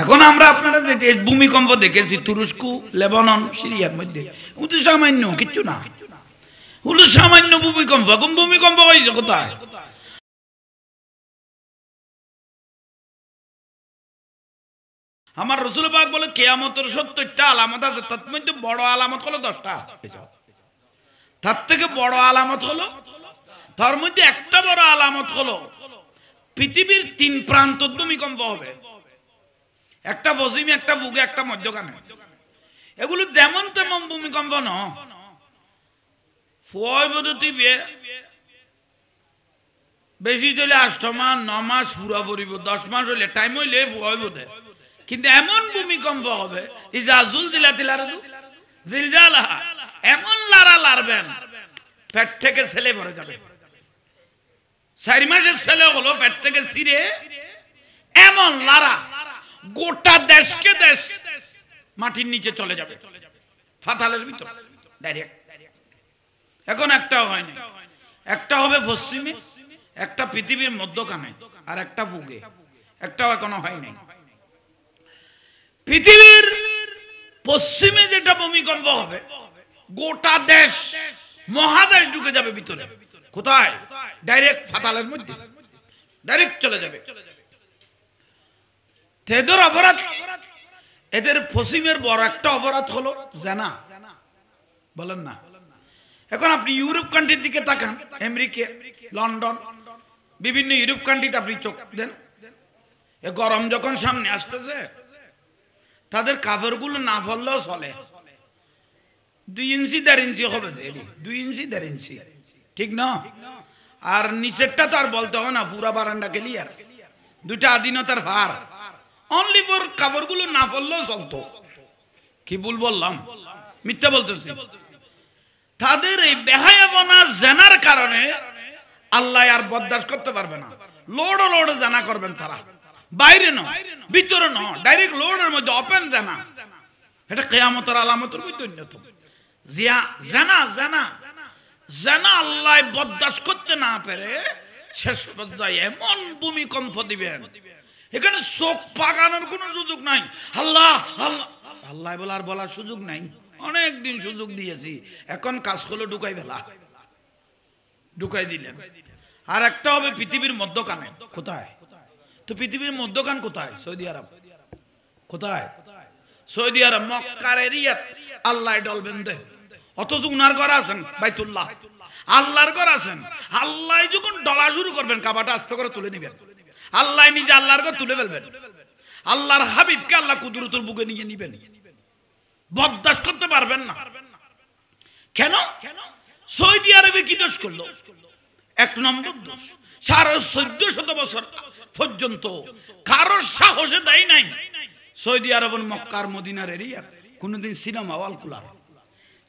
এখন আমরা আপনারা যে ভূমিকম্প দেখেছি তুরস্ক, লেবানন, সিরিয়ার মধ্যে, ওটা সামান্য কিচ্ছু না, ওগুলো সামান্য ভূমিকম্প। এখন ভূমিকম্প হয়েছে কোথায়? আমার রাসূল পাক বলে কিয়ামতের 70টা আলামত আছে, তার মধ্যে বড় আলামত হলো 10টা। তার থেকে বড় আলামত হলো, তার মধ্যে একটা বড় আলামত হলো পৃথিবীর 3 প্রান্ত ভূমিকম্প হবে, একটা পশ্চিমে, একটা পূবে, একটা মধ্যখানে। এগুলো যেমন তেমন ভূমিকম্প ন, বেশি হইলে 8 মাস 9 মাস পুরা পড়িব, 10 মাস হইলে টাইম হইলে ফুয়াইব দে। কিন্তু এমন ভূমিকম্প হবে ইজাজুল দিলাতিলাহা, এমন লারা লারবেন পেট থেকে ছেলে ভরে যাবে। 4 মাসের ছেলে হলো পেট থেকে ছিঁড়ে এমন লারা গোটা দেশকে দেশ মাটির নিচে চলে যাবে, ফাতালের ভিতর ডাইরেক্ট। এখন একটাও হয়নি, একটা হবে পশ্চিমে, একটা পৃথিবীর মধ্যখানে, আর একটা পূবে, একটাও এখনো হয় নাই। পৃথিবীর পশ্চিমে যেটা ভূমিকম্প হবে, গোটা দেশ মহাদেশ ঢুকে যাবে ভিতরে। কোথায়? ডাইরেক্ট ফাতালের মধ্যে ডাইরেক্ট চলে যাবে। এদের অপরাধ, এদের পশ্চিমের বড় একটা অপরাধ হলো জানা, বলেন না? এখন আপনি ইউরোপ কান্ট্রির দিকে তাকান, আমেরিকা, লন্ডন, বিভিন্ন ইউরোপ কান্ট্রিতে আপনি চোখ দেন, এ গরম যখন সামনে আসতেছে, তাদের কাপড়গুলো না ফললেও চলে, 2 ইঞ্চি 1.5 ইঞ্চি হবে, 2 ইঞ্চি 1.5 ইঞ্চি, ঠিক না? আর নিচেরটা তো আর বলতে হয় না, পুরা বারান্দা ক্লিয়ার, 2টা আধীনতার ভার, অনলি ফর কাপড়গুলো না ফললেও চলতো। কি ভুল বললাম? মিথ্যা বলতেছি? তাদের এই বেহায়াপনা জানার কারণে আল্লাহ আর বরদাস্ত করতে পারবে না, লোড লোড জানা করবেন তারা, বাইরে নয়, ভিতরে নয়, ডাইরেক্ট লোডের মধ্যে ওপেন জানা। এটা কিয়ামতের আলামতের মধ্যে অন্যতম। জানা জানা জানা আল্লাহ বরদাস্ত করতে না পেরে শেষ পর্যায়ে এমন ভূমিকম্প দিবেন, এখানে চোখ পাকানোর কোনো সুযোগ নাই। আল্লাহ আল্লাহ আল্লাহ বলার সুযোগ নাই, অনেক দিন সুযোগ দিয়েছি, এখন কাজ করলে ঢুকাই ফেলা, ঢুকাই দিলেন। আর একটা হবে পৃথিবীর মধ্যখানে। কোথায়? তো পৃথিবীর মধ্যখান কোথায়? সৌদি আরব। কোথায়? সৌদি আরব, মক্কার এরিয়াত আল্লাহ ডলবেন দে, অথচ উনার ঘর আছেন বাইতুল্লাহ, আল্লাহর ঘর আছেন। আল্লাহ যখন ডলা শুরু করবেন, কাবাটা আস্তে করে তুলে নিবেন, আল্লাহ নিজে আল্লাহর ঘর তুলে ফেলবেন, আল্লাহর হাবিবকে আল্লাহ কুদরতের বুকে নিয়ে নিবেন, বরদাস্ত করতে পারবেন না। কেন? সৌদি আরবে কি দোষ করলো? 1 নম্বর দোষ, 1450 বছর পর্যন্ত কারোর সাহসে দেয় নাই সৌদি আরব মক্কার মদিনার এরিয়া কোনদিন সিনেমা হল খোলার,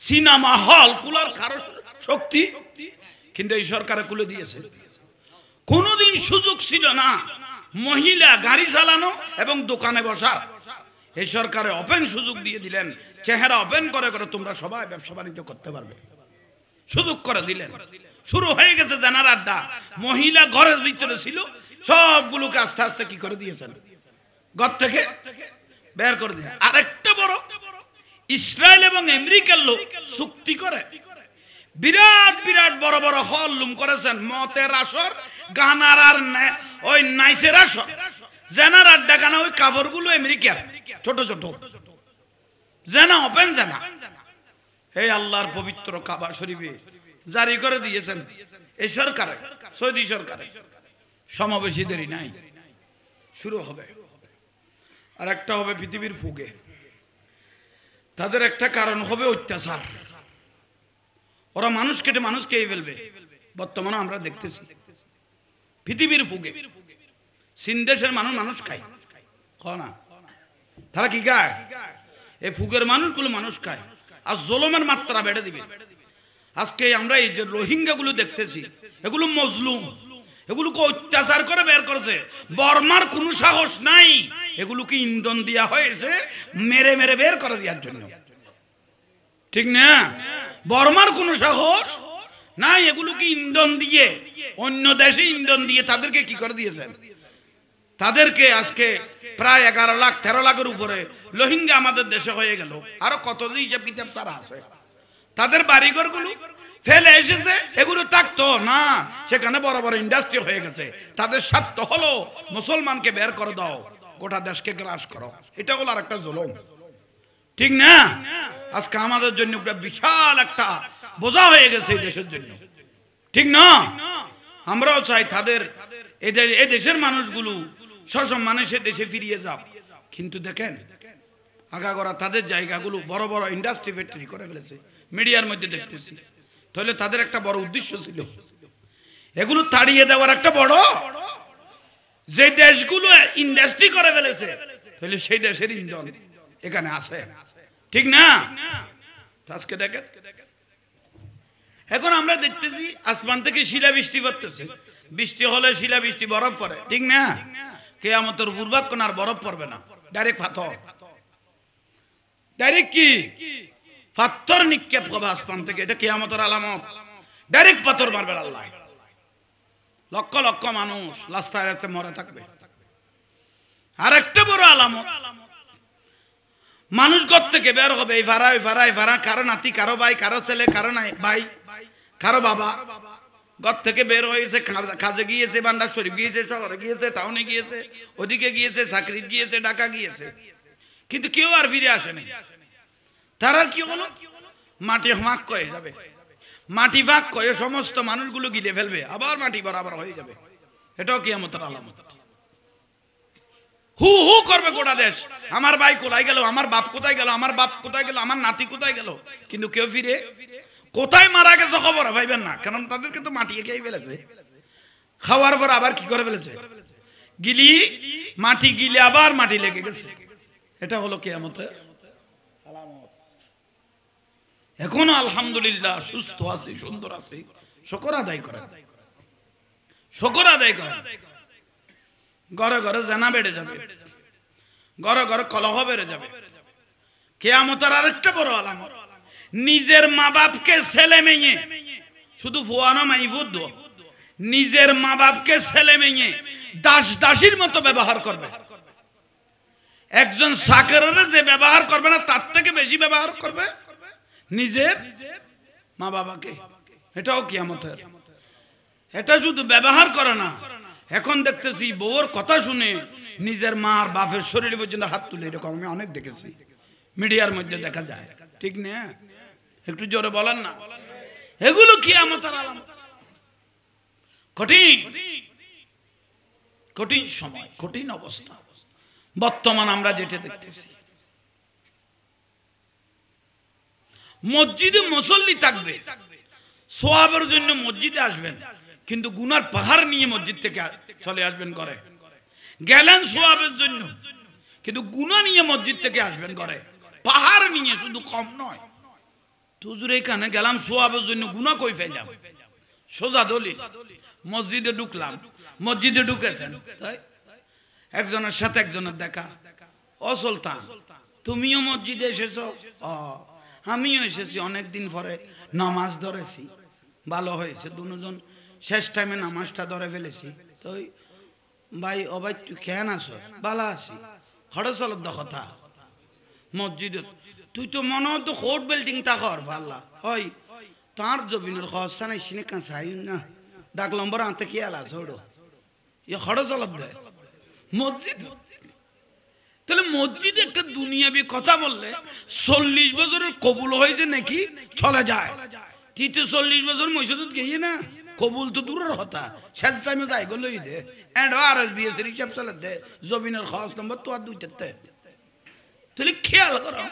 সিনেমা হল খোলার কারোর শক্তি, কিন্তু এই সরকারে খুলে দিয়েছে। কোনদিন সুযোগ ছিল না মহিলা গাড়ি চালানো এবং দোকানে বসার, এই সরকারে ওপেন সুযোগ দিয়ে দিলেন, চেহারা ওপেন করে করে তোমরা সবাই ব্যবসা বাণিজ্য করতে পারবে, সুযোগ করে দিলেন। শুরু হয়ে গেছে জানার আড্ডা। মহিলা ঘরের ভিতরে ছিল, সবগুলোকে আস্তে আস্তে কি করে দিয়েছেন, ঘর থেকে বের করে দিয়ে। আরেকটা বড়, ইসরায়েল এবং আমেরিকার লোক চুক্তি করে বিরাট বিরাট বড় বড় হল লুম করেছেন, মতের আসর, গানার আর ওই নাইসের আসর, জানার আড্ডা গানা, ওই কাপড়গুলো আমেরিকার ছোট ছোট জানা, ওপেন জানা। এই আল্লাহর পবিত্র কাবা শরীফে জারি করে দিয়েছেন এই সরকারে, সৌদি সরকারে। সমাবেশী দেরি নাই, শুরু হবে। আর একটা হবে পৃথিবীর ফুগে, তাদের একটা কারণ হবে অত্যাচার, ওরা মানুষ কেটে মানুষ খেয়ে ফেলবে। বর্তমানে আমরা দেখতেছি পৃথিবীর ফুগে চীন দেশের মানুষ মানুষ খায়, না তারা কি খায়? এই ফুগের মানুষগুলো মানুষ খায়, আর জুলুমের মাত্রা বেড়ে দিবে। আজকে আমরা এই যে রোহিঙ্গা গুলো দেখতেছি, এগুলো মজলুম, এগুলোকে অত্যাচার করে বের করেছে, বর্মার কোনো সাহস নাই, এগুলোকে ইন্ধন দেওয়া হয়েছে মেরে মেরে বের করে দেওয়ার জন্য, ঠিক না? বর্মার কোনো সাহস নাই, এগুলোকে ইন্ধন দিয়ে, অন্য দেশে ইন্ধন দিয়ে তাদেরকে কি করে দিয়েছেন, তাদেরকে আজকে প্রায় 11 লাখ 13 লাখের উপরে রোহিঙ্গা আমাদের দেশে হয়ে গেল, আরো কতদিন হিসাব কিতাব ছাড়া আছে। তাদের বাড়িঘরগুলো ফেলে এসেছে, এগুলো থাকতো না, সেখানে বড় বড় ইন্ডাস্ট্রি হয়ে গেছে। তাদের স্বার্থ হলো মুসলমানকে বের করে দাও, গোটা দেশকে গ্রাস করো। এটা হলো আর একটা জুলুম, ঠিক না? আজকে আমাদের জন্য বিশাল একটা বোঝা হয়ে গেছে এই দেশের জন্য, ঠিক না? আমরাও চাই তাদের এই দেশের মানুষগুলো সসম্মানে সে দেশে ফিরিয়ে যাও, কিন্তু দেখেন আগাগোড়া তাদের জায়গাগুলো বড় বড় ইন্ডাস্ট্রি ফ্যাক্টরি করে ফেলেছে, মিডিয়ার মধ্যে দেখতেছি। তাহলে তাদের একটা বড় উদ্দেশ্য ছিল এগুলো তাড়িয়ে দেওয়ার, একটা বড় যে দেশগুলো ইন্ডাস্ট্রি করে ফেলেছে, তাহলে সেই দেশের ইন্ধন এখানে আছে, ঠিক না? আজকে দেখেন, এখন আমরা দেখতেছি আসমান থেকে শিলাবৃষ্টি পড়তেছে, বৃষ্টি হলে শিলাবৃষ্টি বরফ পড়ে, ঠিক না? কিয়ামতের পূর্বাক্ষণ আর বরফ পড়বে না, ডাইরেক্ট পাথর, ডাইরেক্ট কি পাথর নিক্ষেপ করবে আসমান থেকে। এটা কিয়ামতের আলামত, ডাইরেক্ট পাথর মারবে আল্লাহ। লক্ষ লক্ষ মানুষ রাস্তায় মরে থাকবে। আর একটা বড় আলামত, মানুষ ঘর থেকে বের হবে, এই ভাড়া ওই ভাড়া, এই ভাড়া, কারো নাতি, কারো ভাই, কারো ছেলে, কারো নাই ভাই, কারো বাবা ঘর থেকে বের হয়েছে, কাজে গিয়েছে, বান্ডার শরীফ গিয়েছে, শহরে গিয়েছে, টাউনে গিয়েছে, ওদিকে গিয়েছে, চাকরি গিয়েছে, ঢাকা গিয়েছে, কিন্তু কেউ আর ফিরে আসেনি। তারা কি হলো, মাটি ভাগ করে যাবে, মাটি ভাগ করে সমস্ত মানুষগুলো গিলে ফেলবে, আবার মাটি বরাবর হয়ে যাবে। এটাও কিয়ামতের আলামত। হু হু করবে গোটা দেশ, আমার ভাই কোথায় গেল, আমার বাপ কোথায় গেল, আমার বাপ কোথায় গেল, আমার নাতি কোথায় গেল, কিন্তু কেউ ফিরে কোথায় মারা গেছে খবর পাইবেন না, কারণ তাদেরকে তো মাটি খেয়ে ফেলেছে। খাওয়ার পর আবার কি করে ফেলেছে, গিলি মাটি গিলে আবার মাটি লেগে গেছে। এটা হলো কিয়ামতের আলামত। এখনো আলহামদুলিল্লাহ সুস্থ আছি, সুন্দর আছি, শুকর আদায় করেন, শুকর আদায় করেন। ঘরে ঘরে জানা বেড়ে যাবে, ঘরে ঘরে কলহ বেড়ে যাবে। কিয়ামতের আরেকটা বড় আলামত, নিজের মা বাপকে ছেলে মেয়ে, শুধু ফুয়ানো মাইফুদ, নিজের মা বাপকে ছেলে মেয়ে দাস দাসীর মতো ব্যবহার করবে। একজন চাকরের যে ব্যবহার করবে না, তার থেকে বেশি ব্যবহার করবে নিজের মা বাবাকে। এটাও কিয়ামতের। এটা শুধু ব্যবহার করে না, এখন দেখতেছি বউর কথা শুনে নিজের মা আর বাপের শরীরে পর্যন্ত হাত তুলে, এরকম আমি অনেক দেখেছি, মিডিয়ার মধ্যে দেখা যায়, ঠিক না? একটু জোরে বলেন না। এগুলো কিয়ামতের আলামত। কঠিন কঠিন সময়, কঠিন অবস্থা বর্তমান আমরা যেটা দেখতেছি। মসজিদে মুসল্লি থাকবে, সওয়াবের জন্য মসজিদে আসবেন, কিন্তু গুনার পাহাড় নিয়ে মসজিদ থেকে চলে আসবেন ঘরে। গেলেন সওয়াবের জন্য, কিন্তু গুনাহ নিয়ে মসজিদ থেকে আসবেন ঘরে, পাহাড় নিয়ে, শুধু কম নয়। হুজুর এখানে গেলাম সওয়াবের জন্য, গুনাহ কই ফেললাম? সোজা দলিল, মসজিদে ঢুকলাম, মসজিদে ঢুকেছেন, তাই একজনের সাথে একজনের দেখা, ও সুলতান তুমিও মসজিদে এসেছো? আমিও এসেছি, অনেকদিন পরে নামাজ ধরেছি, ভালো হয়েছে, দুজন শেষ টাইমে নামাজটা ধরে ফেলেছি। তো ভাই ও ভাই তুই কেন আসো? ভালো আছি। হরে চলত কথা মসজিদে, তুই তো মনে হতো কোর্ট বিল্ডিং তা কর পাল্লা হয়, তার জমিনের খরচা নাই, সিনে কাঁচাই না ডাক লম্বর আনতে কি আলা ছোড়ো, এ হরে চলত দেয় মসজিদ। তাহলে মসজিদে একটা দুনিয়াবি কথা বললে 40 বছরের কবুল হয়েছে নাকি চলে যায়, 40 বছর মসজিদ গিয়ে না কবুল তো দূরের কথা, শেষ টাইমে যাই গলই দে এন্ড আর এস বি এস হিসাব চলে দে, জমিনের খরচ নম্বর তো আর দুইটাতে। তাহলে খেয়াল করো,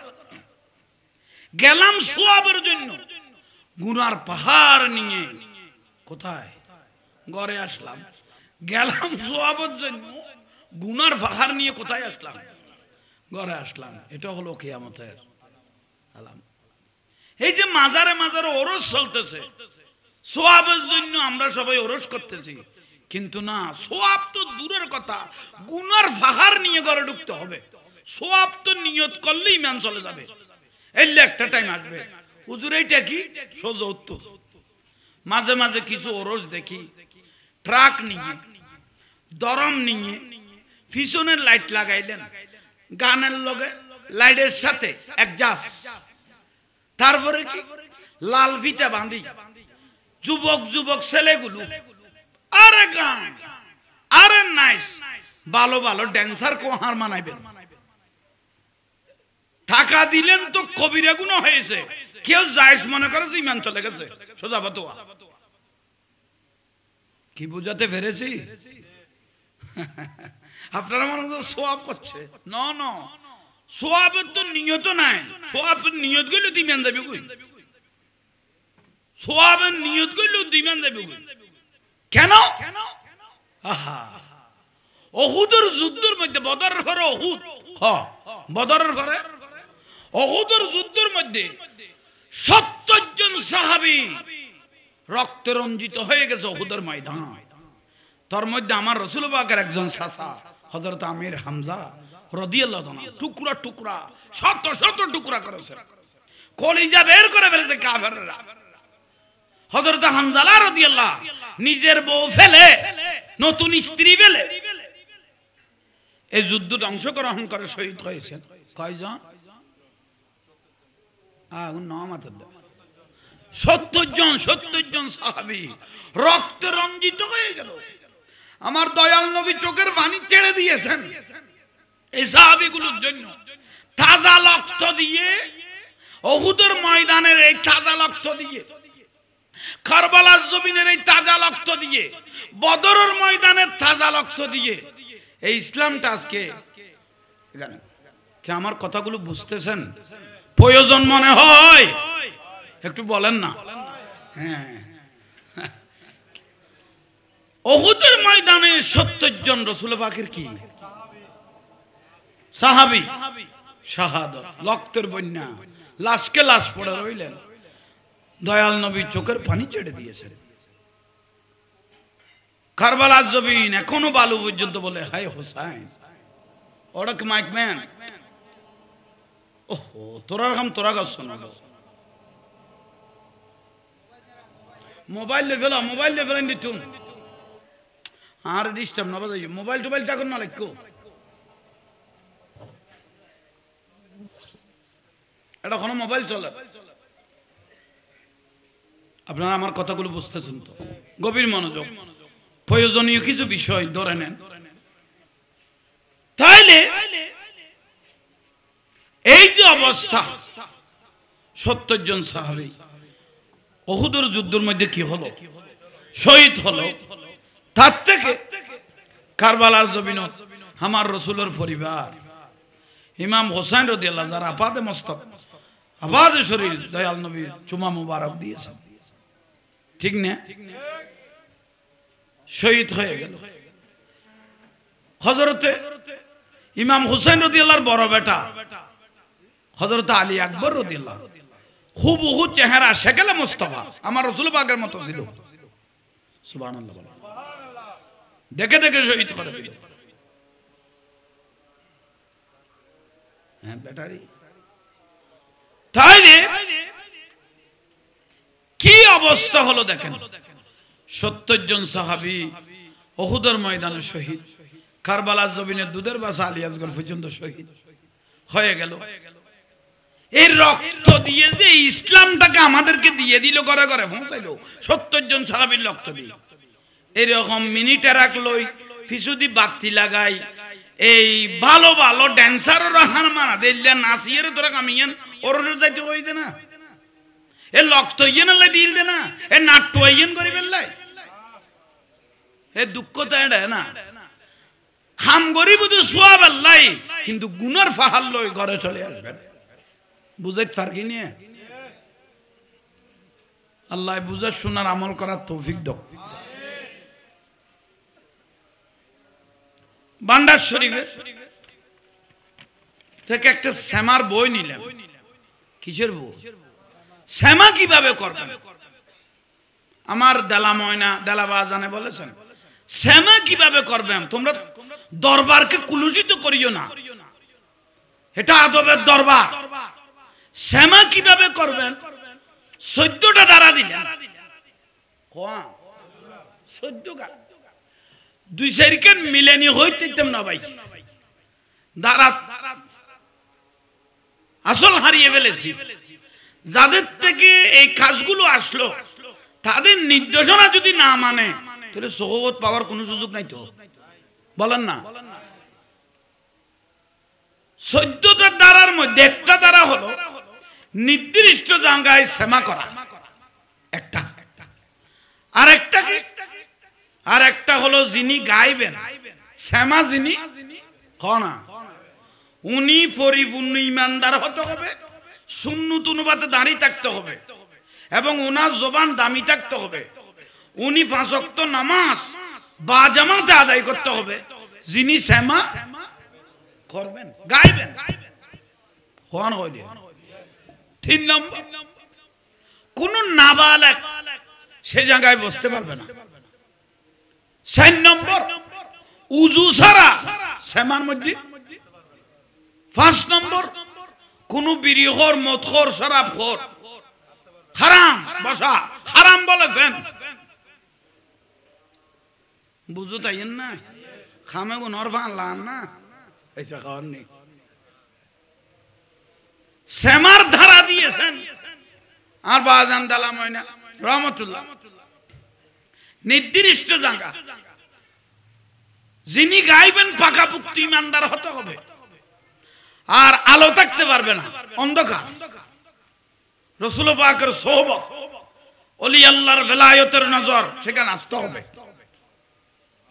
গেলাম সওয়াবের জন্য, গুনার পাহাড় নিয়ে কোথায় ঘরে আসলাম, গেলাম সওয়াবের জন্য, গুনার পাহাড় নিয়ে কোথায় আসলাম? ঘরে আসলাম। এটা হলো কিয়ামতের আলামত। এই যে মাজারে মাজারে ওরস চলতেছে, সওয়াবের জন্য আমরা সবাই ওরস করতেছি, কিন্তু না, সওয়াব তো দূরের কথা, গুনার পাহাড় নিয়ে ঘরে ঢুকতে হবে। সওয়াব তো নিয়ত করলেই ইমান চলে যাবে। এলে একটা টাইম আসবে, হুজুর এইটা কি? সোজা উত্তর। মাঝে মাঝে কিছু ওরস দেখি, ট্রাক নিয়ে, দরম নিয়ে পিছনের লাইট লাগাইলেন, গানের লগে লাইটের সাথে একজাস্ট, তারপরে কি লাল ফিতা বাঁধি যুবক যুবক ছেলেগুলো আরে গান আরে নাইস, ভালো ভালো ড্যান্সার কো হার মানাইবেন। টাকা দিলেন তো কবিরা গুনাহ হয়েছে, কেউ জায়েজ মনে করে যে ইমান চলে গেছে, সোজা ফতোয়া। কি বুঝাতে পেরেছি? আপনারা মনে হয় সোয়াব করছে, না না, সোয়াবের তো নিয়ত নাই। সোয়াবের নিয়ত গেলে তুই ইমান যাবি কই? সোয়াবের নিয়ত গেলে তুই ইমান যাবি কই? কেন? আহা, উহুদের যুদ্ধের মধ্যে, বদরের পরে উহুদ, হ্যাঁ বদরের পরে উহুদের যুদ্ধের মধ্যে 70 জন সাহাবী রক্তে রঞ্জিত হয়ে গেছে উহুদের ময়দান। তার মধ্যে আমার রাসূল পাকের একজন চাচা হযরত আমির হামজা রাদিয়াল্লাহু আনহু টুকরা টুকরা শত শত টুকরা করেছে, কলিজা বের করে ফেলেছে কাফেররা। হযরত হামজা রাদিয়াল্লাহু নিজের বউ ফেলে, নতুন স্ত্রী ফেলে এই যুদ্ধে অংশগ্রহণ করে শহীদ হয়েছেন। কয়জন? 70 জন সাহাবী রক্তে রঞ্জিত হয়ে গেল। আমার দয়াল নবী চোখের পানি ছেড়ে দিয়েছেন এই সাহাবীগুলোর জন্য। তাজা রক্ত দিয়ে, উহুদের ময়দানের এই তাজা রক্ত দিয়ে, কারবালার জমিনের এই তাজা রক্ত দিয়ে, বদরের ময়দানের তাজা রক্ত দিয়ে এই ইসলামটা আজকে এখানে। কি আমার কথাগুলো বুঝতেছেন? প্রয়োজন মনে হয় একটু বলেন না। হ্যাঁ, উহুদের ময়দানে 70 জন রাসূল পাকের কি সাহাবী শাহাদাত, রক্তের বন্যা, লাশকে লাশ পড়ে রইলেন। দয়াল নবী চোখের পানি ছেড়ে দিয়েছেন। কারবালার জমিন এখনো বালু পর্যন্ত বলে হায় হোসাইন। ওরা কি মাইক ম্যান? ওহো, তোরা গাছ শোনা, মোবাইল লেভেল নিতুন আর ডিস্টার্ব না বাজাই, মোবাইল টোবাইল টাকুন না লাগো। এটা কোনো মোবাইল চলে। আপনারা আমার কথাগুলো বুঝতেছেন তো? গভীর মনোযোগ, প্রয়োজনীয় কিছু বিষয় ধরে নেন। তাইলে এই যে অবস্থা, 70 জন সাহাবী উহুদের যুদ্ধের মধ্যে কি হলো, শহীদ হলো। তার থেকে কারবালার জমিনত আমার রাসূলের পরিবার ইমাম হোসেন রাদিয়াল্লাহু যারা আপাদে মস্তক, আপাদে শরীর, দয়াল নবী চুমা মুবারক দিয়েছেন, ঠিক না? শহীদ হয়ে গেল। হযরতে ইমাম হোসেন রাদিয়াল্লাহর বড় বেটা হযরত আলী আকবর রাদিয়াল্লাহু হুবহু চেহারা শেকেলে মুস্তাফা আমার রাসূল পাকের মতো ছিল। সুবহানাল্লাহ, দেখে দেখে শহীদ করে দিল। হ্যাঁ ব্যাটারি। তাইলে কি অবস্থা হলো দেখেন, 70 জন সাহাবী উহুদের ময়দানে শহীদ, কারবালার জমিনে দুধের বাসা আলী আসগর পর্যন্ত শহীদ হয়ে গেল। এই রক্ত দিয়ে যে ইসলামটাকে আমাদেরকে দিয়ে দিল, ঘরে ঘরে পৌঁছাইলো 70 জন সাহাবীর রক্ত দিয়ে। এরকম মিনিটে রাখলই ফিসুদি বাতি লাগাই এই ভালো ভালো ড্যান্সাররা হার মারা দিল্লা নাচিয়ে তোরা কামিয়েন ওর যাইতে হইতে না, এ রক্ত ইয়েন আল্লাহ দিল দে না, এ নাট্য ইয়েন করি ফেললাই, এ দুঃখ তাই না। হাম গরিব তো সোয়াব আল্লাহ, কিন্তু গুনার ফাহাল লই ঘরে চলে আসবেন। বুঝাই তার কি নিয়ে আল্লাহ বুঝা শোনার আমল করার তৌফিক দাও। ভান্ডার শরীফে থেকে একটা শ্যামার বই নিলাম। কিসের বই? শ্যামা কিভাবে করবেন? আমার দেলা ময়না দেলা বাজানে বলেছেন শ্যামা কিভাবে করবেন। তোমরা দরবারকে কুলুষিত করিও না, এটা আদবের দরবার। শ্যামা কিভাবে করবেন? 14টা দ্বারা দিলেন, 14 দুই সাইকেল মিলেনি হইতেম না ভাই, দাঁড়া আসল হারিয়ে ফেলেছি। যাদের থেকে এই কাজগুলো আসলো তাদের নির্দেশনা যদি না মানে তাহলে সহবত পাওয়ার কোনো সুযোগ নাই তো, বলেন না? 14টা দ্বারার মধ্যে একটা দ্বারা হলো নির্দিষ্ট জায়গায় সেমা করা একটা, আর একটা হলো যিনি গাইবেন সেমা, যিনি না উনি পরিপূর্ণ ইমানদার হতে হবে, সুন্নত অনুপাতে দাঁড়িয়ে থাকতে হবে এবং ওনার জবান দামি থাকতে হবে। উনি 5 ওয়াক্ত নামাজ বা জামাতে আদায় করতে হবে। যিনি সেমা করবেন গাইবেন কোন হইলে। 3 নম্বর, কোন নাবালেগ সে জায়গায় বসতে পারবে না। 4 নম্বর, উজু ছাড়া সেমার মধ্যে। 5 নম্বর, কোন বিড়িখোর, মদখোর, শরাবখোর হারাম বসা, হারাম বলেছেন, বুঝো তাই না? খামে গুনর ফানলাম না, এইসব খাওয়ার নেই। সেমার ধারা দিয়েছেন আর বাজান দালাম হয় না রহমতুল্লাহ, নির্দিষ্ট জায়গা। যিনি গাইবেন পাকাপুক্ত ইমানদার হতে হবে, আর আলো থাকতে পারবে না, অন্ধকার। রাসূল পাকের সোহবত, ওলি আল্লাহর ভেলায়তের নজর সেখানে আসতে হবে।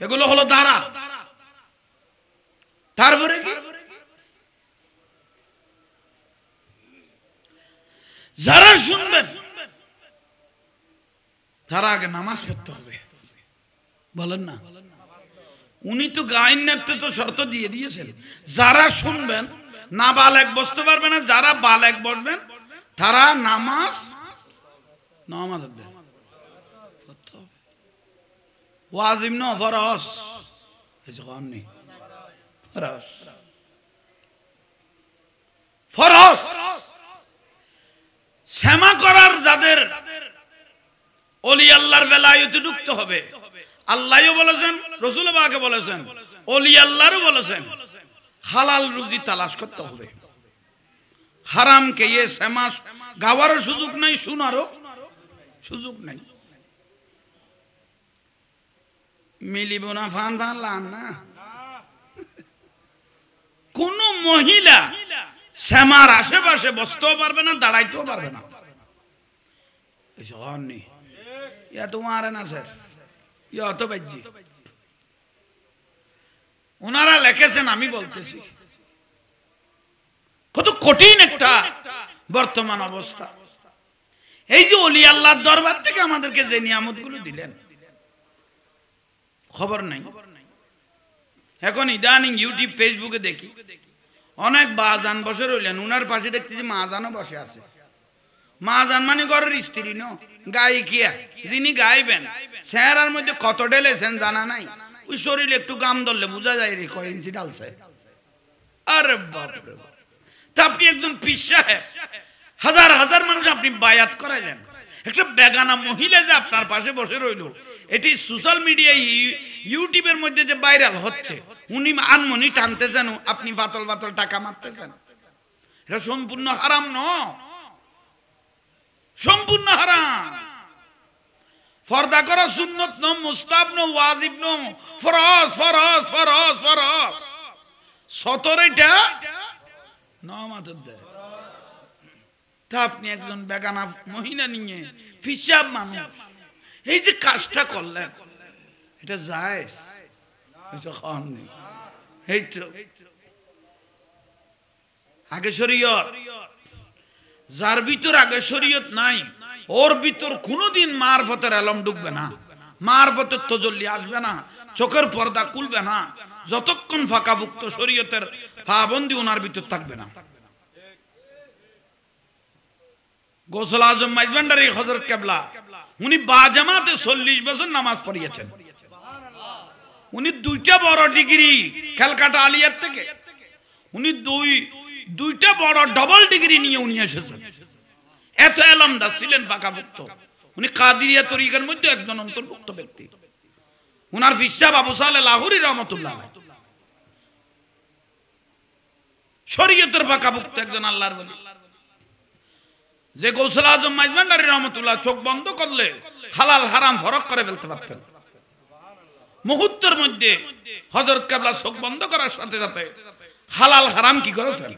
এগুলো হলো দ্বারা। তারপরে কি, যারা শুনবেন তারা আগে নামাজ পড়তে হবে, বলেন না? উনি তো গায়ের নেতৃত্বে তো শর্ত দিয়ে দিয়েছেন, যারা শুনবেন নাবালেগ বসতে পারবে না, যারা বালেগ বসবেন তারা নামাজ ওয়াজিব না ফরজ, ফরজ। সেমা করার যাদের ওলি আল্লাহর বেলায়েতে ঢুকতে হবে, আল্লাহও বলেছেন, রাসূল পাকও বলেছেন, ওলি আল্লাহরও বলেছেন, হালাল রুজি তালাশ করতে হবে। হারামকে ইয়ে সেমা গাওয়ারও সুযোগ নাই, শোনারও সুযোগ নাই। মিলিব না ফান ফান লান না। কোন মহিলা সেমার আশেপাশে বসতেও পারবে না, দাঁড়াইতেও পারবে না। তোমার না স্যার, অত বাজি ওনারা লিখেছেন, আমি বলতেছি কত কঠিন একটা বর্তমান অবস্থা। এই যে ওলি আল্লাহর দরবার থেকে আমাদেরকে যে নিয়ামত গুলো দিলেন, খবর নাই। এখন ইদানিং ইউটিউব ফেসবুকে দেখি অনেক বাজান বসে রইলেন, উনার পাশে দেখতেছি মাজানও বসে আছে। মাজান মানে ঘরের স্ত্রী ন, গায়িকিয়া যিনি গাইবেন চেহারার মধ্যে কত ঢেলেছেন জানা নাই, ওই শরীরে একটু গাম ধরলে বোঝা যায় রে কয় ইঞ্চি ডালছে। আরে বাপরে, তা আপনি একজন পীর সাহেব, হাজার হাজার মানুষ আপনি বায়াত করাইলেন, একটা বেগানা মহিলা যে আপনার পাশে বসে রইল, এটি সোশ্যাল মিডিয়ায় ইউটিউবের মধ্যে যে ভাইরাল হচ্ছে, উনি আনমনি টানতেছেন, আপনি বাতল বাতল টাকা মারতেছেন, এটা সম্পূর্ণ হারাম ন, সম্পূর্ণ হারাম। পর্দা করা সুন্নত ন, মুস্তাহাব ন, ওয়াজিব ন, ফরজ ফরজ ফরজ ফরজ। 17টা নামাজের দেয়, তা আপনি একজন বেগানা মহিলা নিয়ে পিসাব মানুষ এই যে কাজটা করলেন, এটা জায়েজ? আগে শরীয়ত, যার ভিতর আগে শরীয়ত নাই ওর ভিতর কোনোদিন মারফতের আলম ঢুকবে না, মারফতের তজল্লি আসবে না, চোখের পর্দা খুলবে না, যতক্ষণ ফাঁকাভুক্ত শরীয়তের পাবন্দি ওনার ভিতর থাকবে না। গোসল আজম মাইজভান্ডারী হযরত কেবলা, উনি বাজামাতে 40 বছর নামাজ পড়িয়েছেন। উনি 2টা বড় ডিগ্রি ক্যালকাটা আলিয়ার থেকে, উনি দুইটা বড় ডবল ডিগ্রি নিয়ে উনি এসেছেন। এত এলমদার ছিলেন, পাকাভুক্ত। উনি কাদিরিয়া তরিকার মধ্যে একজন অন্তর্ভুক্ত ব্যক্তি। উনার ফিসা আবু সালেহ লাহুরি রহমতুল্লাহ শরীয়তের পাকাপোক্ত একজন আল্লাহর ওলি, যে গৌসুল আজম মাইজভান্ডারী রহমতুল্লাহ চোখ বন্ধ করলে হালাল হারাম ফরক করে ফেলতে পারতেন। মুহূর্তের মধ্যে হযরত কেবলা চোখ বন্ধ করার সাথে সাথে হালাল হারাম কি করেছেন,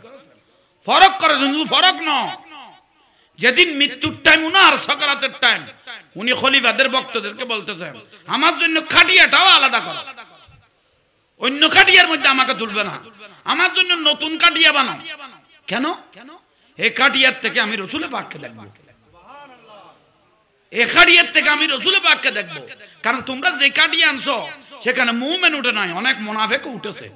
ফরক করেছেন। ফরক ন, যেদিন মৃত্যুর টাইম উনার সাকারাতের টাইম, উনি খলিফাদের ভক্তদেরকে বলতেছেন আমার জন্য খাটিয়াটাও আলাদা করো, অন্য খাটিয়ার মধ্যে আমাকে তুলবে না, আমার জন্য নতুন কাটিয়া বানাও। কেন? এই কাটিয়ার থেকে আমি রসুলের পাককে দেখবো, এই কাটিয়ার থেকে আমি রসুলের পাককে দেখবো। কারণ তোমরা যে কাটিয়া আনছো সেখানে মুমিন উঠে নাই, অনেক মুনাফিকও উঠেছে।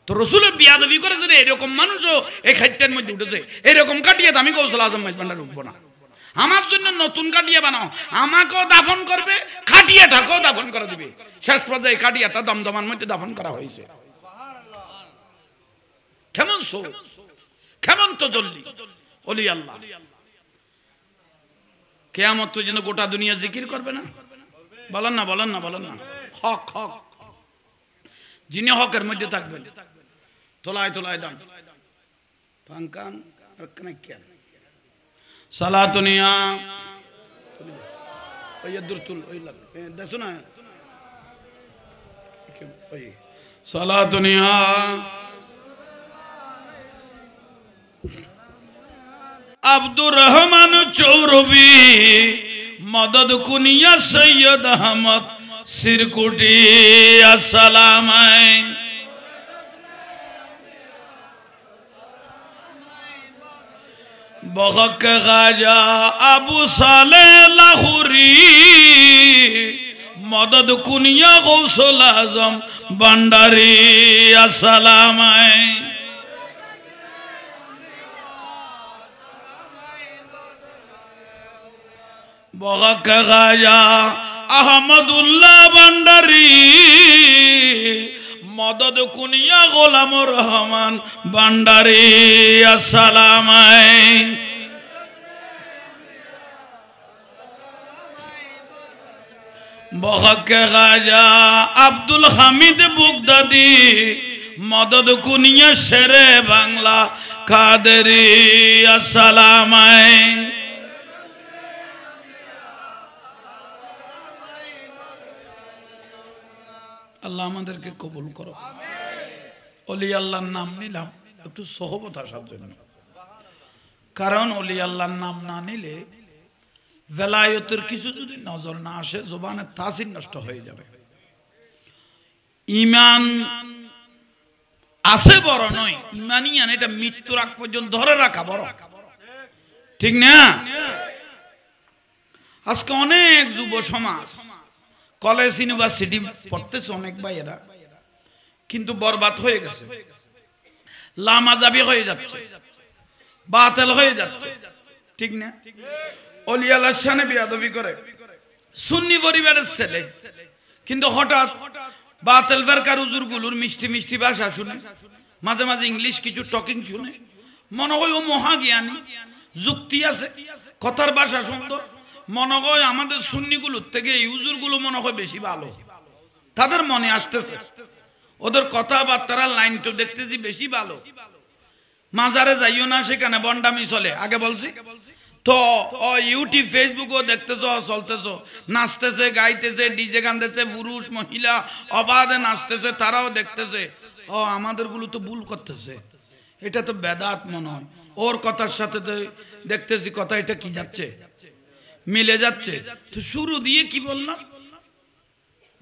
তো রসুলের বিয়াদবি করেছে এরকম মানুষও এই খাদ্যের মধ্যে উঠেছে, এরকম কাটিয়াতে আমি গৌসুল আজম মাইজভান্ডারী উঠবো না। আমার জন্য নতুন কাটিয়া বানাও, আমাকেও দাফন করবে, কাটিয়াটাকেও দাফন করে দিবে। শেষ পর্যায়ে কাটিয়াটা দমদমার মধ্যে দাফন করা হয়েছে। কেমন সো, কেমন তো জলদি ওলি আল্লাহ। কিয়ামত যেন গোটা দুনিয়া জিকির করবে না, বলেন না, বলেন না, বলেন না। হক হক, যিনি হকের মধ্যে থাকবেন তোলায় তোলায় দাম পাঙ্কান কেন সালাতুনিয়া ওই দুরতুল ওই লাগ দেখো না ওই সালাতুনিয়া আব্দুর রহমান চৌরবি মদদ কুনিয়া সৈয়দ আহমদ সিরকুটি আসসালামাইন বহক গাজা আবু সালেহ লাহুরি মদদ কুনিয়া গৌসুল আজম ভান্ডারী আসসালামাইন বহক গাজা আহমদুল্লাহ ভান্ডারী মদদ কুনিয়া গোলামুর রহমান ভান্ডারী আসসালামাইন বহক গাজা আব্দুল হামিদ বুগদাদি মদদ কুনিয়া শেরে বাংলা কাদেরী আসসালামাইন আল্লাহ আমাদেরকে কবুল করো। ওলি আল্লাহর নাম নিলাম একটু সহবত আসার জন্য, কারণ ওলি আল্লাহর নাম না নিলে বেলায়েতের কিছু যদি নজর না আসে জবানের তাসির নষ্ট হয়ে যাবে। ঈমান আছে বড় নয়, ঈমানিয়ান এটা মৃত্যুর আগ পর্যন্ত ধরে রাখা বড়, ঠিক না? আজকে অনেক যুব সমাজ কলেজ ইউনিভার্সিটি পড়তেছে অনেক ভাইয়েরা, কিন্তু বরবাদ হয়ে গেছে, লামাজাবি হয়ে যাচ্ছে, বাতিল হয়ে যাচ্ছে, ঠিক না? ওলি আল্লাহর শানে বিয়াদবি করে, সুন্নি পরিবারের ছেলে, কিন্তু হঠাৎ বাতিল ফেরকার হুজুরগুলোর মিষ্টি মিষ্টি ভাষা শুনে, মাঝে মাঝে ইংলিশ কিছু টকিং শুনে মনে হয় ও মহাজ্ঞানী, যুক্তি আছে, কথার ভাষা সুন্দর, মনে হয় আমাদের সুন্নিগুলোর থেকে এই হুজুরগুলো মনে হয় বেশি ভালো। তাদের মনে আসতেছে ওদের কথাবার্তার লাইন তো দেখতেছি বেশি ভালো। মাজারে যাইও না, সেখানে বন্ডামি চলে, আগে বলছি তো। ইউটিউব ফেসবুকও দেখতেছ, চলতেছ, নাচতেছে, গাইতেছে, ডিজে গান দিতেছে, পুরুষ মহিলা অবাধে নাচতেছে, তারাও দেখতেছে। আমাদের গুলো তো ভুল করতেছে, এটা তো বেদাত মনে হয়। ওর কথার সাথে তো দেখতেছি কথা এটা কি যাচ্ছে, মিলে যাচ্ছে। তো শুরু দিয়ে কি বললাম,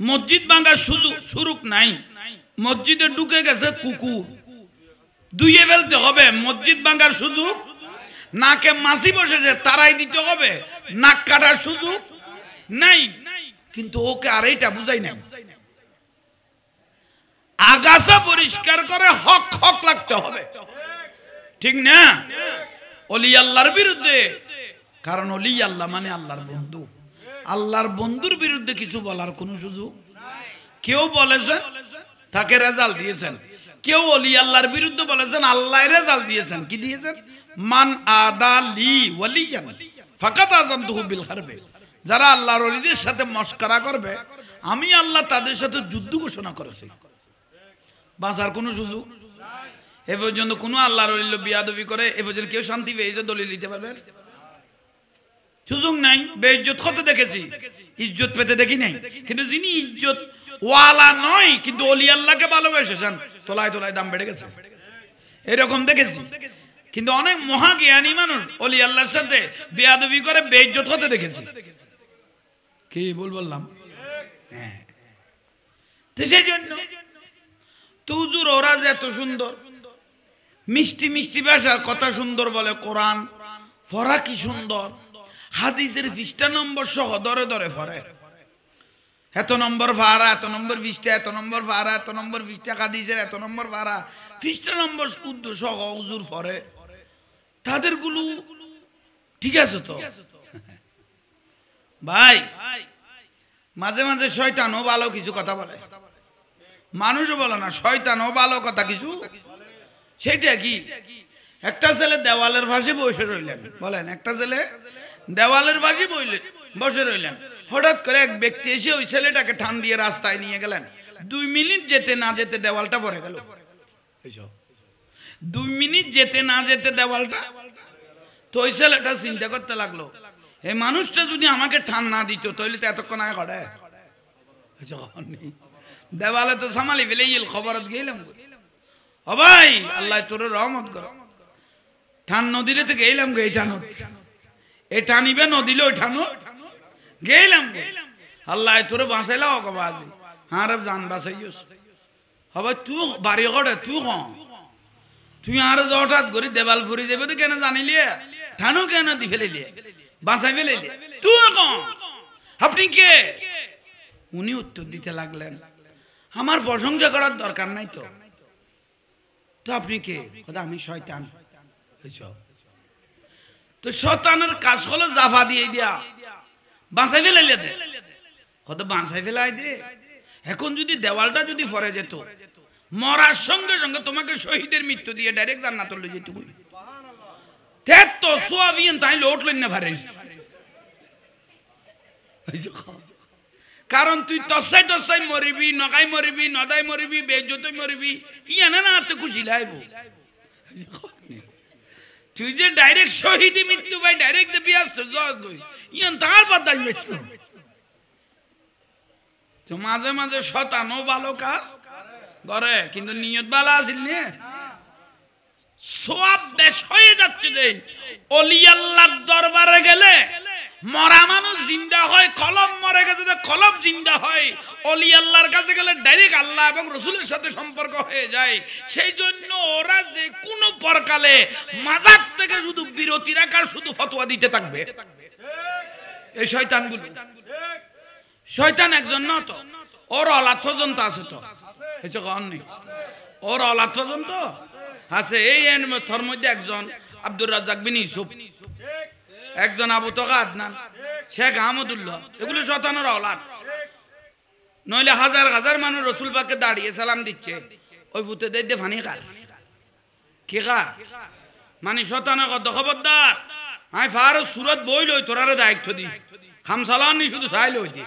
মসজিদ ভাঙার সুরুক নাই, মসজিদে ঢুকে গেছে কুকুর, ধুয়ে ফেলতে হবে। মসজিদ ভাঙার সুযোগ, নাকে মাছি বসেছে তারাই দিতে হবে, নাক কাটার সুযোগ নাই। কিন্তু ওকে আর এইটা বুঝাই নাই, আগাছা পরিষ্কার করে হক হক লাগতে হবে, ঠিক না? ওলি আল্লাহর বিরুদ্ধে, কারণ ওলি আল্লাহ মানে আল্লাহর বন্ধু, আল্লাহর বন্ধুর বিরুদ্ধে কিছু বলার কোনো সুযোগ। কেউ বলেছেন তাকে রেজাল্ট দিয়েছেন, কেউ ওলি আল্লাহর বিরুদ্ধে বলেছেন আল্লাহ রেজাল্ট দিয়েছেন। কি দিয়েছেন? মান আদা লি ওয়ালিয়ান ফাকাত আযানতুহু বিল হারবে। যারা আল্লাহর ওলিদের সাথে মশকরা করবে, আমি আল্লাহ তাদের সাথে যুদ্ধ ঘোষণা করেছি, বাঁচার কোনো সুযোগ এ পর্যন্ত কোনো আল্লাহর ওলি বিয়াদবি করে এ পর্যন্ত কেউ শান্তি পেয়েছে দলিল দিতে পারবে? সুযোগ নাই। বেইজ্জত হতে দেখেছি, ইজ্জত পেতে দেখি নাই। কিন্তু যিনি ইজ্জত ওয়ালা নয় কিন্তু ওলি আল্লাহকে ভালোবেসেছেন, তোলায় তোলায় দাম বেড়ে গেছে, এরকম দেখেছি। কিন্তু অনেক মহাজ্ঞানী মানুষ ওলি আল্লাহর সাথে বেয়াদবি করে বেইজ্জত হতে দেখেছি। কি ভুল বললাম? হ্যাঁ, তো সেই জন্য তুজুর ওরা যে এত সুন্দর মিষ্টি মিষ্টি ভাষা, কথা সুন্দর বলে, কোরআন পড়া কি সুন্দর, হাদিসের পৃষ্ঠা নম্বর সহ ধরে ধরে পড়ে, এত নম্বর ভাড়া, এত নম্বর পৃষ্ঠা, এত নম্বর ভাড়া, এত নম্বর পৃষ্ঠা, হাদিসের এত নম্বর ভাড়া, পৃষ্ঠা নম্বর সহ হুজুর পড়ে। তাদের গুলো ঠিক আছে তো ভাই? মাঝে মাঝে শয়তানও ভালো কিছু কথা বলে, মানুষও বলে না, শয়তানও ভালো কথা কিছু। সেটা কি? একটা ছেলে দেওয়ালের পাশে বসে রইলেন, বলেন, একটা ছেলে দেওয়ালের পাশে বসে রইলেন, হঠাৎ করে এক ব্যক্তি এসে ওই ছেলেটাকে ঠান দিয়ে রাস্তায় নিয়ে গেলেন। 2 মিনিট যেতে না যেতে দেওয়ালটা পড়ে গেল। 2 মিনিট যেতে না যেতে দেওয়ালটা, তো ওই ছেলেটা চিন্তা করতে লাগলো, এই মানুষটা যদি আমাকে ঠান না দিত তাহলে তো এতক্ষণ আগে ঘটে দেওয়ালে তো সামালি ফেলে খবরত গেলাম, ও ভাই আল্লাহ তোর রহমত কর, ঠান নদীরে তো গেলাম গে, এই টানিবে নদীলে ওই ঠানো গেলাম, আল্লাহ তোর বাঁচাইলা বাজি, হ্যাঁ রে জান বাঁচাইস হবে তুই বাড়ি করে তুই তুই আর হঠাৎ করে দেওয়াল ফুরি দেবে তো কেন জানিলিয়ে, ঠানো কেন দি ফেলে দিয়ে বাঁচাই ফেলে দিয়ে তুই আপনি কে? উনি উত্তর দিতে লাগলেন, আমার প্রশংসা করার দরকার নাই তো, তো আপনি কে? কথা আমি শয়তান। তো শয়তানের কাজ হলো জাফা দিয়ে দিয়া বাঁচাই ফেলে দে, কত বাঁচাই ফেলাই দে। এখন যদি দেওয়ালটা যদি ফরে যেত, মরার সঙ্গে সঙ্গে তোমাকে শহীদের মৃত্যু দিয়ে ডাইরেক্ট জান্নাত লয়ে যেত, তো সোয়াবিন তাই লোট লইন না পারে, কারণ তুই তসাই তসাই মরিবি, নগাই মরিবি, নদাই মরিবি, বেজতই মরিবি, ইয়ানা না তো খুশি লাইব। তুই যে ডাইরেক্ট শহীদি মৃত্যু ভাই ডাইরেক্ট যে বিয়াস ইয়ান তার বাদাই বেচতো। তো মাঝে মাঝে শতানও ভালো কাজ করে, কিন্তু নিয়ত ভালো আছিল না, সওয়াব দেশ হয়ে যাচ্ছে। যে ওলি আল্লাহর দরবারে গেলে মরা মানুষ জিন্দা হয়, কলম মরে গেছে কলম জিন্দা হয়, ওলি আল্লাহর কাছে গেলে ডাইরেক্ট আল্লাহ এবং রসুলের সাথে সম্পর্ক হয়ে যায়। সেই জন্য ওরা যে কোনো পরকালে মাজার থেকে শুধু বিরতি রাখার শুধু ফতোয়া দিতে থাকবে। এই শয়তানগুলো, শয়তান একজন না তো, ওর অলাথ পর্যন্ত আছে, তো এসে কন নেই, ওর অলাথ পর্যন্ত আছে। এই থর মধ্যে একজন আব্দুর রাজ্জাক বিন ইউসুফ, একজন আবু তকা আদনান, শেখ আহমদুল্লাহ, এগুলো শয়তানের অলাদ। নইলে হাজার হাজার মানুষ রসুল পাককে দাঁড়িয়ে সালাম দিচ্ছে, ওই ভূতে দিয়ে ফানি খার কে খার মানে শয়তানের কত খবরদার, আমি ফারো সুরত বই লই তোরারে দায়িত্ব দি, খাম সালাম নি শুধু চাই লই দি,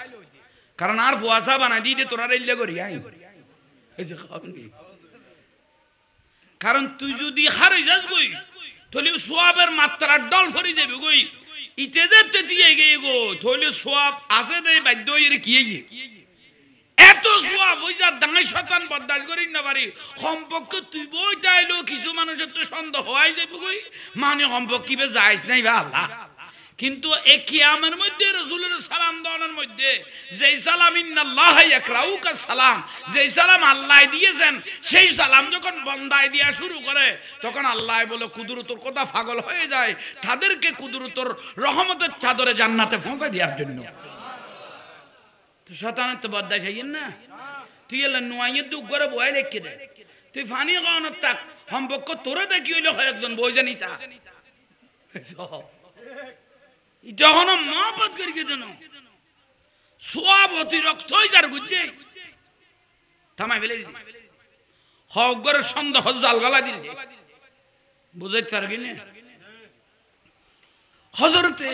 কারণ আর ফুয়াশা বানাই দিয়ে তোরারে ইল্লে করি আই। কারণ তুই যদি হারে যাস গই তাহলে সোয়াবের মাত্রা ডল ভরি যাবে গই, ইতে যেতে দিয়ে গিয়ে গো তাহলে সোয়াব আছে দে বাধ্য হয়ে কি এত সোয়াব ওই যা দাঁড়াই শতান বরদাস্ত করি না পারি। সম্পর্ক তুই বই চাইলো কিছু মানুষের তো সন্দেহ হওয়াই যাবে গই, মানে সম্পর্ক কিবে যাইস নাই বা আল্লাহ। কিন্তু এই কিয়ামের মধ্যে রাসূলের সালাম দেওয়ার মধ্যে যেই সালাম ইন্নাল্লাহ ইয়াকরাউকা সালাম, যেই সালাম আল্লাহ দিয়েছেন সেই সালাম যখন বান্দায় দিয়া শুরু করে তখন আল্লাহ বলে কুদরতের কথা পাগল হয়ে যায়, তাদেরকে কুদরতের রহমতের চাদরে জান্নাতে পৌঁছে দেওয়ার জন্য। তো শয়তানের তো বদদাই চাইয়েন না, তুই এলা নোয়াইয়ের দুঃখ করে বয় লেখকে দে, তুই ফানি গাওয়ানোর তাক সম্পর্ক তোরে দেখি হইলে হয় একজন বই জানিস যখন মহব্বত করি যেন সোয়াব অতিরিক্ত হয়ে যার বুঝতে থামাই ফেলে দিদি হগরের সন্দেহ জাল গলা দিল বুঝাইতে পারবি না। হযরতে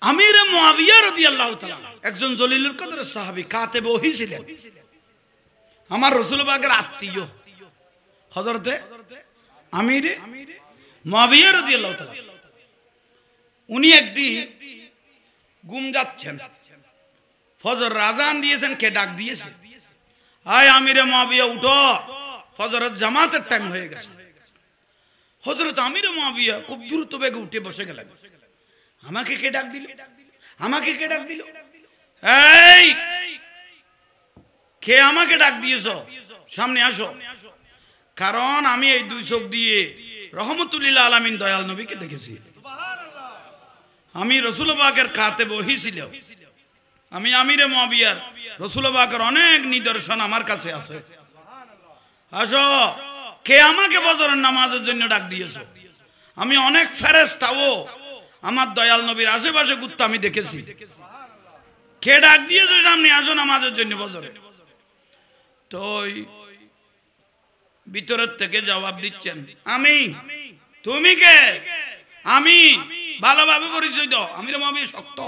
আমির মুয়াবিয়া রাদিয়াল্লাহু তাআলা একজন জলিলুল কদরের সাহাবী, কাতেব ওহী ছিলেন, আমার রাসূল পাকের আত্মীয় হযরতে আমির মুয়াবিয়া রাদিয়াল্লাহু তাআলা। উনি একদিন ঘুম যাচ্ছেন, ফজর আযান দিয়েছেন, কে ডাক দিয়েছে, আয় আমিরে মুয়াবিয়া উঠো, ফজরের জামাতের টাইম হয়ে গেছে। হযরত আমিরে মুয়াবিয়া খুব দ্রুত বেগে উঠে বসে গেলেন। আমাকে কে ডাক দিল, আমাকে কে ডাক দিল, এই কে আমাকে ডাক দিয়েছো, সামনে আসো। কারণ আমি এই দুই চোখ দিয়ে রহমতুল লিল আলামিন দয়াল নবীকে দেখেছি। আমি রাসূল পাকের কাতেব ওহী ছিল, আমি আমিরে মুয়াবিয়ার রাসূল পাকের অনেক নিদর্শন আমার কাছে আছে। আসো, কে আমাকে ফজরের নামাজের জন্য ডাক দিয়েছো? আমি অনেক ফেরেশতাও আমার দয়াল নবীর আশেপাশে ঘুরতে আমি দেখেছি। কে ডাক দিয়েছো সামনে আসো নামাজের জন্য ফজরে? তো ভিতরের থেকে জবাব দিচ্ছেন, আমি। তুমি কে? আমি। ভালোভাবে পরিচয় দাও। আমিরে মুয়াবিয়া শক্ত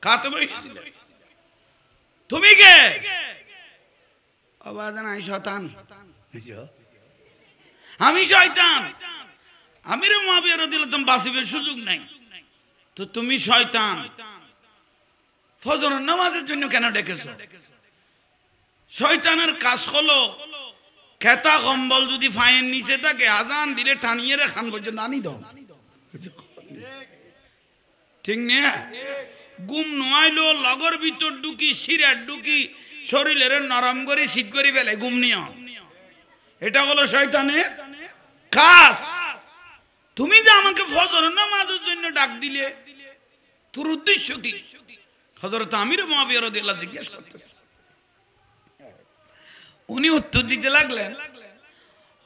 কাতেব ওহী ছিলেন। তুমি কে? আবাজান আই শয়তান। আমি শয়তান। আমিরে মুয়াবিয়া রাদিয়াল্লাহু তাআলা বাঁচিবার সুযোগ নাই। তো তুমি শয়তান, ফজরের নামাজের জন্য কেন ডেকেছো? শয়তানের কাজ হলো খেতা কম্বল যদি ফায়ের নিচে থাকে, আজান দিলে টানিয়ে রে খান পর্যন্ত আনি দাও, ঠিক না? গুম নোয়াইলো লগর ভিতর ঢুকি, সিরাট ঢুকি, শরীরের নরম করে শীত করে ফেলে গুম নিও। এটা হলো শয়তানের কাজ। তুমি যে আমাকে ফজরের নামাজের জন্য ডাক দিলে, তোর উদ্দেশ্য কি? হযরত আমির মুয়াবিয়া রাদিয়াল্লাহু জিজ্ঞেস করতেছে। উনি উত্তর দিতে লাগলেন,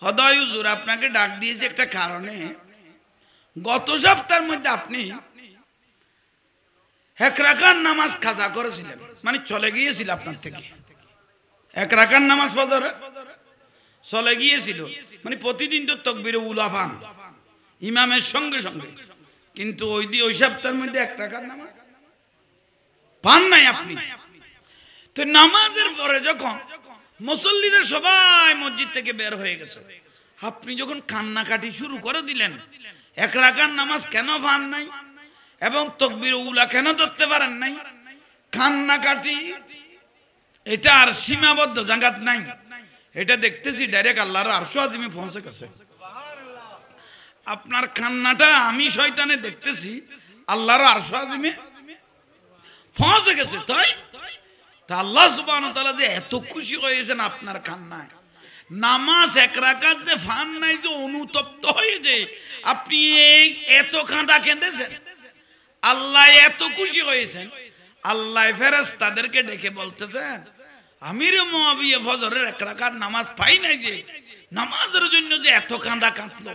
হদয় হুজুর, আপনাকে ডাক দিয়েছে একটা কারণে। গত সপ্তাহের মধ্যে আপনি এক রাকাত নামাজ কাজা করেছিলেন, মানে চলে গিয়েছিল আপনার থেকে। এক রাকাত নামাজ ফজরে চলে গিয়েছিল, মানে প্রতিদিন তো তাকবীরে উলা পান ইমামের সঙ্গে সঙ্গে, কিন্তু ওই সপ্তাহের মধ্যে এক রাকাত নামাজ পান নাই আপনি। তো নামাজের পরে যখন মুসল্লিরা সবাই মসজিদ থেকে বের হয়ে গেছে, আপনি যখন কান্নাকাটি শুরু করে দিলেন, এক রাকাত নামাজ কেন পান নাই এবং তাকবীর উলা কেন ধরতে পারেন নাই, কান্নাকাটি এটা আর সীমাবদ্ধ জায়গা নাই। এটা দেখতেছি ডাইরেক্ট আল্লাহর আরশ আজিমে পৌঁছে গেছে। আপনার কান্নাটা আমি শয়তানে দেখতেছি, আল্লাহর আরশ আজিমে পৌঁছে গেছে। তাই তা আল্লাহ সুবহানাহু ওয়া তাআলা যে এত খুশি হয়েছেন আপনার কান্নায়, নামাজ এক রাকাত যে ফান নাই, যে অনুতপ্ত হয়ে যে আপনি এত কাঁদা কেঁদেছেন, আল্লাহ এত খুশি হয়েছেন, আল্লাহ ফেরেশতাদেরকে ডেকে বলতেছেন, আমিরে মুয়াবিয়া ফজরের এক রাকাত নামাজ পাই নাই, যে নামাজের জন্য যে এত কাঁদা কাঁদলো,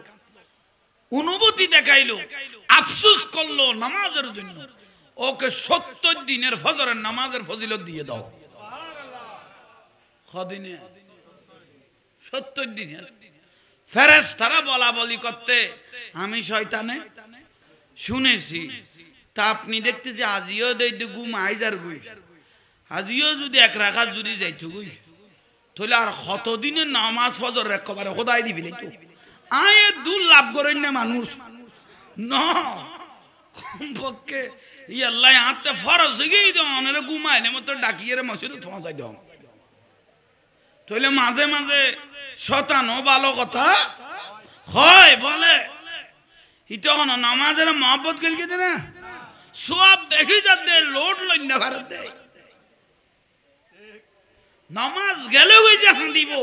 অনুভূতি দেখাইলো, আফসোস করলো নামাজের জন্য, ওকে 70 দিনের ফজরের নামাজের ফজিলত দিয়ে দাও। কদিনে? 70 দিনের। ফেরেশতারা বলা বলি করতে, আমি শয়তানে শুনেছি। তা আপনি দেখতে যে আজিও দইতে ঘুম আইজার গুই, আজিও যদি এক রাকাত যদি যাইতো গুই, তাহলে আর কতদিনের নামাজ ফজর একবারে খোদাই দিবি তো আয়ে দূর লাভ করেন না মানুষ না, কমপক্ষে ই আল্লাহ হাতে ফরজ গিয়ে দাও, অনেক ঘুমাইলে মতো ডাকিয়ে মসজিদে পৌঁছাই দাও। তাহলে মাঝে মাঝে শতানো ভালো কথা হয় বলে, এটা হন নামাজের মহব্বত করে গেছে না, সব দেখি যাতে লোড লইন না ভারত দেয়, নামাজ গেলে ওই যখন দিব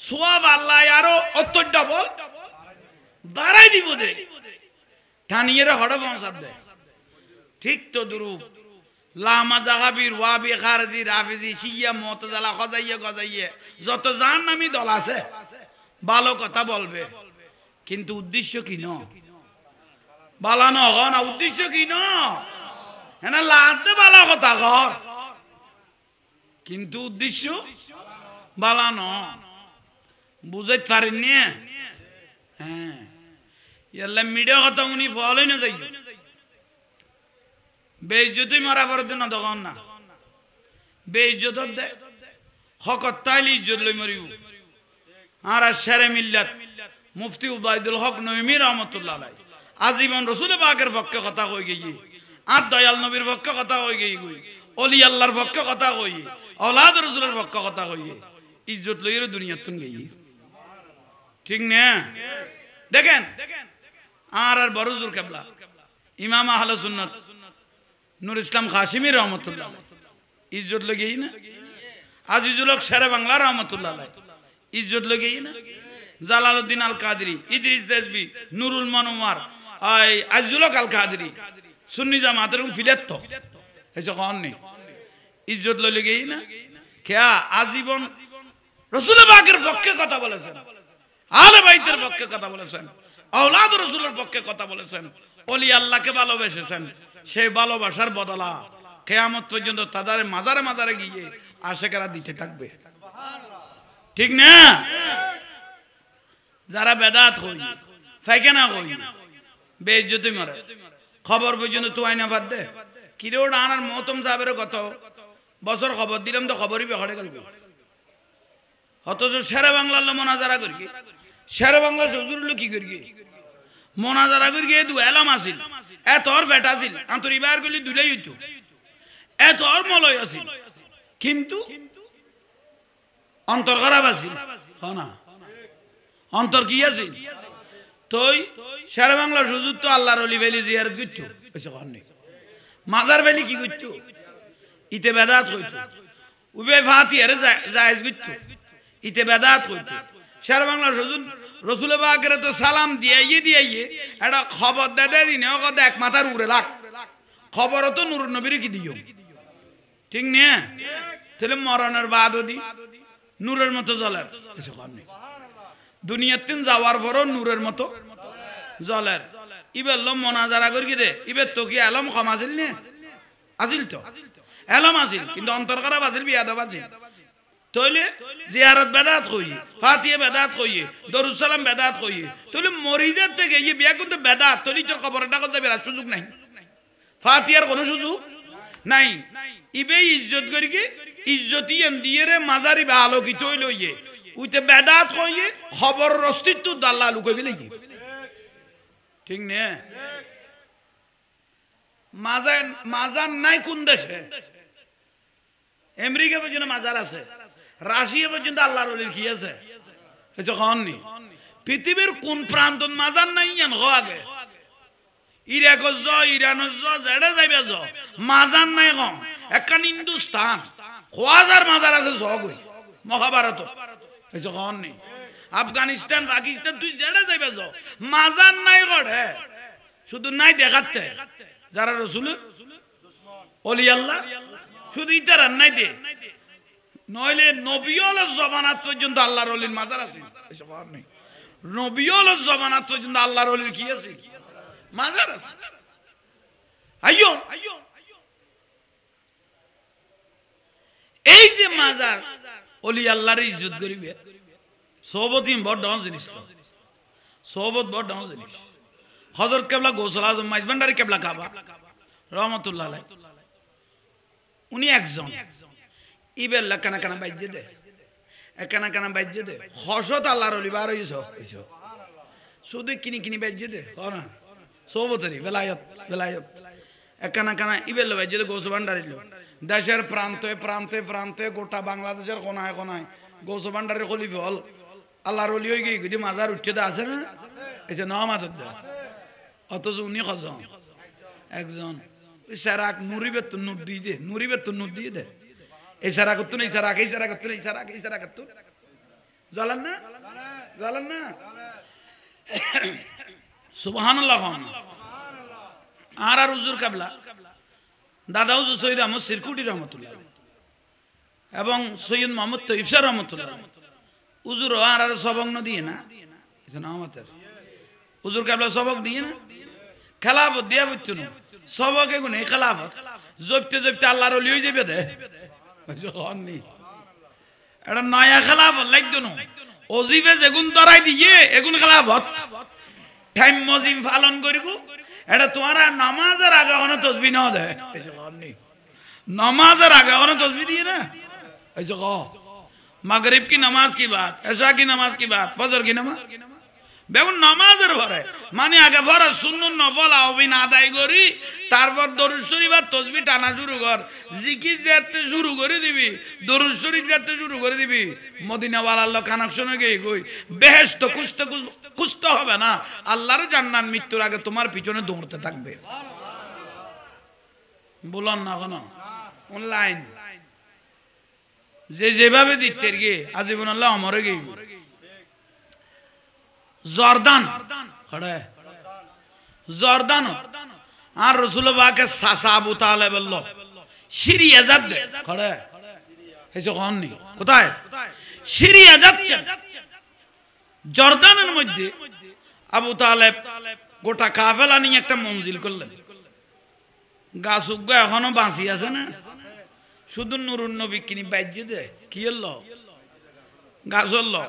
সব আল্লাহ আরো অত্তর ডবল বাড়াই দিব দে, টানিয়ে হড়ে পৌঁছাত দেয়। ঠিক তো দুরূপ লামা জাহাবির ওয়াবি খারজি রাফিজি শিয়া মুতাজিলা খজাইয়ে গজাইয়ে যত জাহান্নামী দল আছে ভালো কথা বলবে, কিন্তু উদ্দেশ্য কি ন বালানো হ না, উদ্দেশ্য কি ন হ্যাঁ লাতে ভালো কথা ঘর, কিন্তু উদ্দেশ্য বালানো বুঝাইতে পারেননি। হ্যাঁ মিডিয়া কথা উনি ফলোই না যাই, বেইজ্জতি মারা পড়তে না তখন না বেইজ্জত দে হকত তাইলি ইজ্জত লই মরিব আর শেরে মিল্লাত মুফতি উবাইদুল হক নইমি রহমতুল্লাহ আলাইহি আজীবন রাসূল পাকের পক্ষে কথা কই গই আর দয়াল নবীর পক্ষে কথা কই গই ওলি আল্লাহর পক্ষে কথা কই औलाद রাসূলের পক্ষে কথা কই ইজ্জত লইর দুনিয়া তুন গই ঠিক না দেখেন আর বড় হুজুর কিবলা ইমাম আহলে সুন্নাত নূর ইসলাম কাশিমি রহমতুল্লাহ ইজ্জত লগেই না আজিজুল হক শেরে বাংলা রহমতুল্লাহ ইজ্জত লগেই না জালালউদ্দিন আল কাদরি ইদ্রিস দেশবি নুরুল মনোয়ার আই আজিজুল হক আল কাদরি সুন্নি জামাতের ফিলেত তো এসে কোন নেই ইজ্জত লগেই না কেয়া আজীবন রাসূল পাকের পক্ষে কথা বলেছেন আলে বাইতের পক্ষে কথা বলেছেন औलाद রাসূলের পক্ষে কথা বলেছেন ওলি আল্লাহকে ভালোবেসেছেন সেই ভালোবাসার বদলা কিয়ামত পর্যন্ত তাদের মাজারে মাজারে গিয়ে আশিকেরা দিতে থাকবে ঠিক না যারা বেদাত কই ফাইকেনা কই বেইজ্জতি মারে খবর পর্যন্ত তো আইনা বাদ দে কিরে ওটা আনার মহতম সাহেবের কত বছর খবর দিলাম তো খবরই বেহড়ে গেল অথচ শেরে বাংলার মোনাজারা করি শেরে বাংলার হুজুর কি করি মোনাজারা করি দু এলাম আসিল এত আর বেটা আসিল আন্তরি বার করলি দুলাই হইতো এত আর মলয় আসিল কিন্তু অন্তর খারাপ আসিল না অন্তর কি আসিল তুই শেরে বাংলার হুজুর তো আল্লাহর ওলি ভেলি জিয়ারত করতো এসে কন্যা মাজার ভেলি কি করতো ইতে বেদাত হইতো উবে ফাতি আরে জায়েজ করতো ইতে বেদাত হইতো শের বাংলার হুজুর রাসূল পাকের তো সালাম দিয়াইয়ে এটা খবর দে দিনে ও কত এক মাথার উড়ে লাগ খবর তো নূর নবীর কি দিও ঠিক না তাহলে মরণের বাদও দি নূরের মতো জ্বলার এসে কন্যা দুনিয়াতে যাওয়ার পরও নূরের মতো জ্বলার ইবেল মোনাজারা করি দে ইবের তো কি আলম কম আসিল নে আসিল তো এলম আসিল কিন্তু অন্তর খারাপ আসিল বিয়াদব আসিল তাইলে জিয়ারত বেদাত কই ফাতিহা বেদাত কই দরুদ সালাম বেদাত কই তাইলে মরিদের থেকে এই বিয়া করতে বেদাত তাইলে তোর খবরটা করতে বেরার সুযোগ নাই ফাতিহার কোনো সুযোগ নাই ইবে ইজ্জত করি কি ইজ্জতি এন দিয়ে রে মাজারি বা আলোকিত হইল ইয়ে উইতে বেদাত কই খবর অস্তিত্ব দাল্লা লুকাই ফেলে ঠিক না মাজার নাই কোন দেশে আমেরিকা পর্যন্ত মাজার আছে রাশিয়া পর্যন্ত আল্লাহর ওলির কি আছে যখন নি পৃথিবীর কোন প্রান্ত মাজার নাই জান গো আগে ইরাক জ ইরান জ যেড়ে যাইবে জ মাজার নাই গো একখান হিন্দুস্তান হাজার মাজার আছে জগই মহাভারত যখন নি আফগানিস্তান পাকিস্তান তুই যেড়ে যাইবে জ মাজার নাই গড়ে শুধু নাই দেখাতে যারা রাসূল ওলি আল্লাহ শুধু ইটার নাই দে নইলে নবীল জমানাত পর্যন্ত আল্লাহর ওলির মাজার আছে এসব আর নেই নবীল জমানাত পর্যন্ত আল্লাহর ওলির কি আছে মাজার আছে আইয়ো এই যে মাজার ওলি আল্লাহর ইজ্জত করিবে সোহবত বড় ডাউন জিনিস তো সোহবত বড় ডাউন জিনিস হযরত কেবলা গৌসুল আজম মাইজভান্ডারী কেবলা কাবা রহমতুল্লাহ আলাইহি উনি একজন ইবেল্লা কানা কানা বাইজে দে কানা কানা বাইজে দে হযরত আল্লাহর ওলি বার হইছো শুধু কিনি বাইজে দে না সোহবতরি বেলায়েত কানা কানা ইবেল্লা বাইজে দে গৌসুল ভান্ডারী দেশের প্রান্তে প্রান্তে প্রান্তে গোটা বাংলাদেশের কোনায় কোনায় গৌসুল ভান্ডারী খলিফা হল আল্লাহর ওলি হই গই যদি মাজার উঠতে দে আছে না এসে না মাজার দে অথচ উনি কজন একজন ইশারাক নুরিবে তো নুর দিয়ে দে নুরিবে তো নুর দিয়ে দে ইশারা করতে না ইশারা করতে না ইশারা করতে জানেন না সুবহানাল্লাহ আর হুজুর কাবলা দাদা হুজুর সৈয়দ আহমদ সিরকুটি রহমতুল্লাহ এবং সৈয়দ মোহাম্মদ তৈয়ব শাহ রহমতুল্লাহ হুজুর আর সবক ন দিয়ে না এটা আমাদের হুজুর কাবলা সবক দিয়ে না খেলাফত দিয়া বুঝতো না সবক এগুন এই খেলাফত জপতে আল্লাহর ওলি হয়ে যাবে দে এটা নয়া খেলাফত লাগতো না অজিবে যেগুন ধরাই দিয়ে এগুন খেলাফত টাইম মজিম পালন করিব এটা তোমার নামাজের আগে কোনো তসবি না দেয় नमाज आगे और तस्बीह दी है ना ऐसे कहो मगरिब की नमाज की बात ऐशा की नमाज की बात फजर की नमाज बेगुन नमाजेर भरे माने आगे भरे सुन्नुत नफल आविन आदाय करी तारपर दरूद शरीफ আর তসবিহ টানা শুরু কর জিকির দিতে শুরু করে দিবি দরুদ শরীফ দিতে শুরু করে দিবি মদিনা ওয়ালা আল্লাহ কানেকশনে গিয়ে কই বেহেশত খুঁজতে হবে না আল্লাহর জান্নাত মৃত্যুর আগে তোমার পিছনে দৌড়তে থাকবে বলুন না কেন অনলাইন যেভাবে দিচ্ছে গিয়ে আজীবন আল্লাহ অমরে গিয়ে জর্দান খড়ে জর্দান আর রাসূলুল্লাহকে সাসা আবু তালেব বলল সিরিয়া যাচ্ছে খড়ে এসে কোননি কোথায় সিরিয়া যাচ্ছে জর্দানের মধ্যে আবু তালেব গোটা কাফেলা নিয়ে একটা মঞ্জিল করলেন গাছ উগা এখনো বাঁচি আছে না শুধু নুরুন নবী কিনি বাইজে দে কি হলো গাছ হলো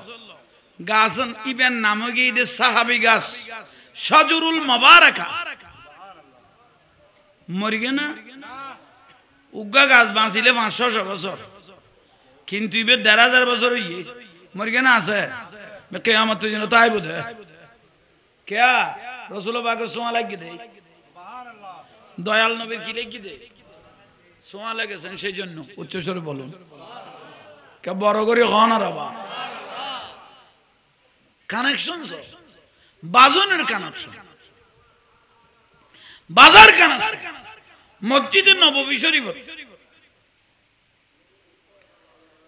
গাছ ইবেন নাম গিয়ে দে সাহাবি গাছ শাজরুল মুবারাকা মরি গে না উগা গাছ বাঁচিলে 500 বছর কিন্তু ইবে 1000 বছর হইয়ে মরি গে না আছে কিয়ামত দিন তাই বুঝে কে রাসূলুল্লাহ পাক সোয়া লাগিয়ে দেয় দয়াল নবীর কি লেখি দে সোয়া লেগেছেন সেই জন্য উচ্চস্বরে বলুন কে বড় করে হন আর কানেকশন বাজনের কানেকশন বাজার কানেকশন মসজিদে নববী শরীফ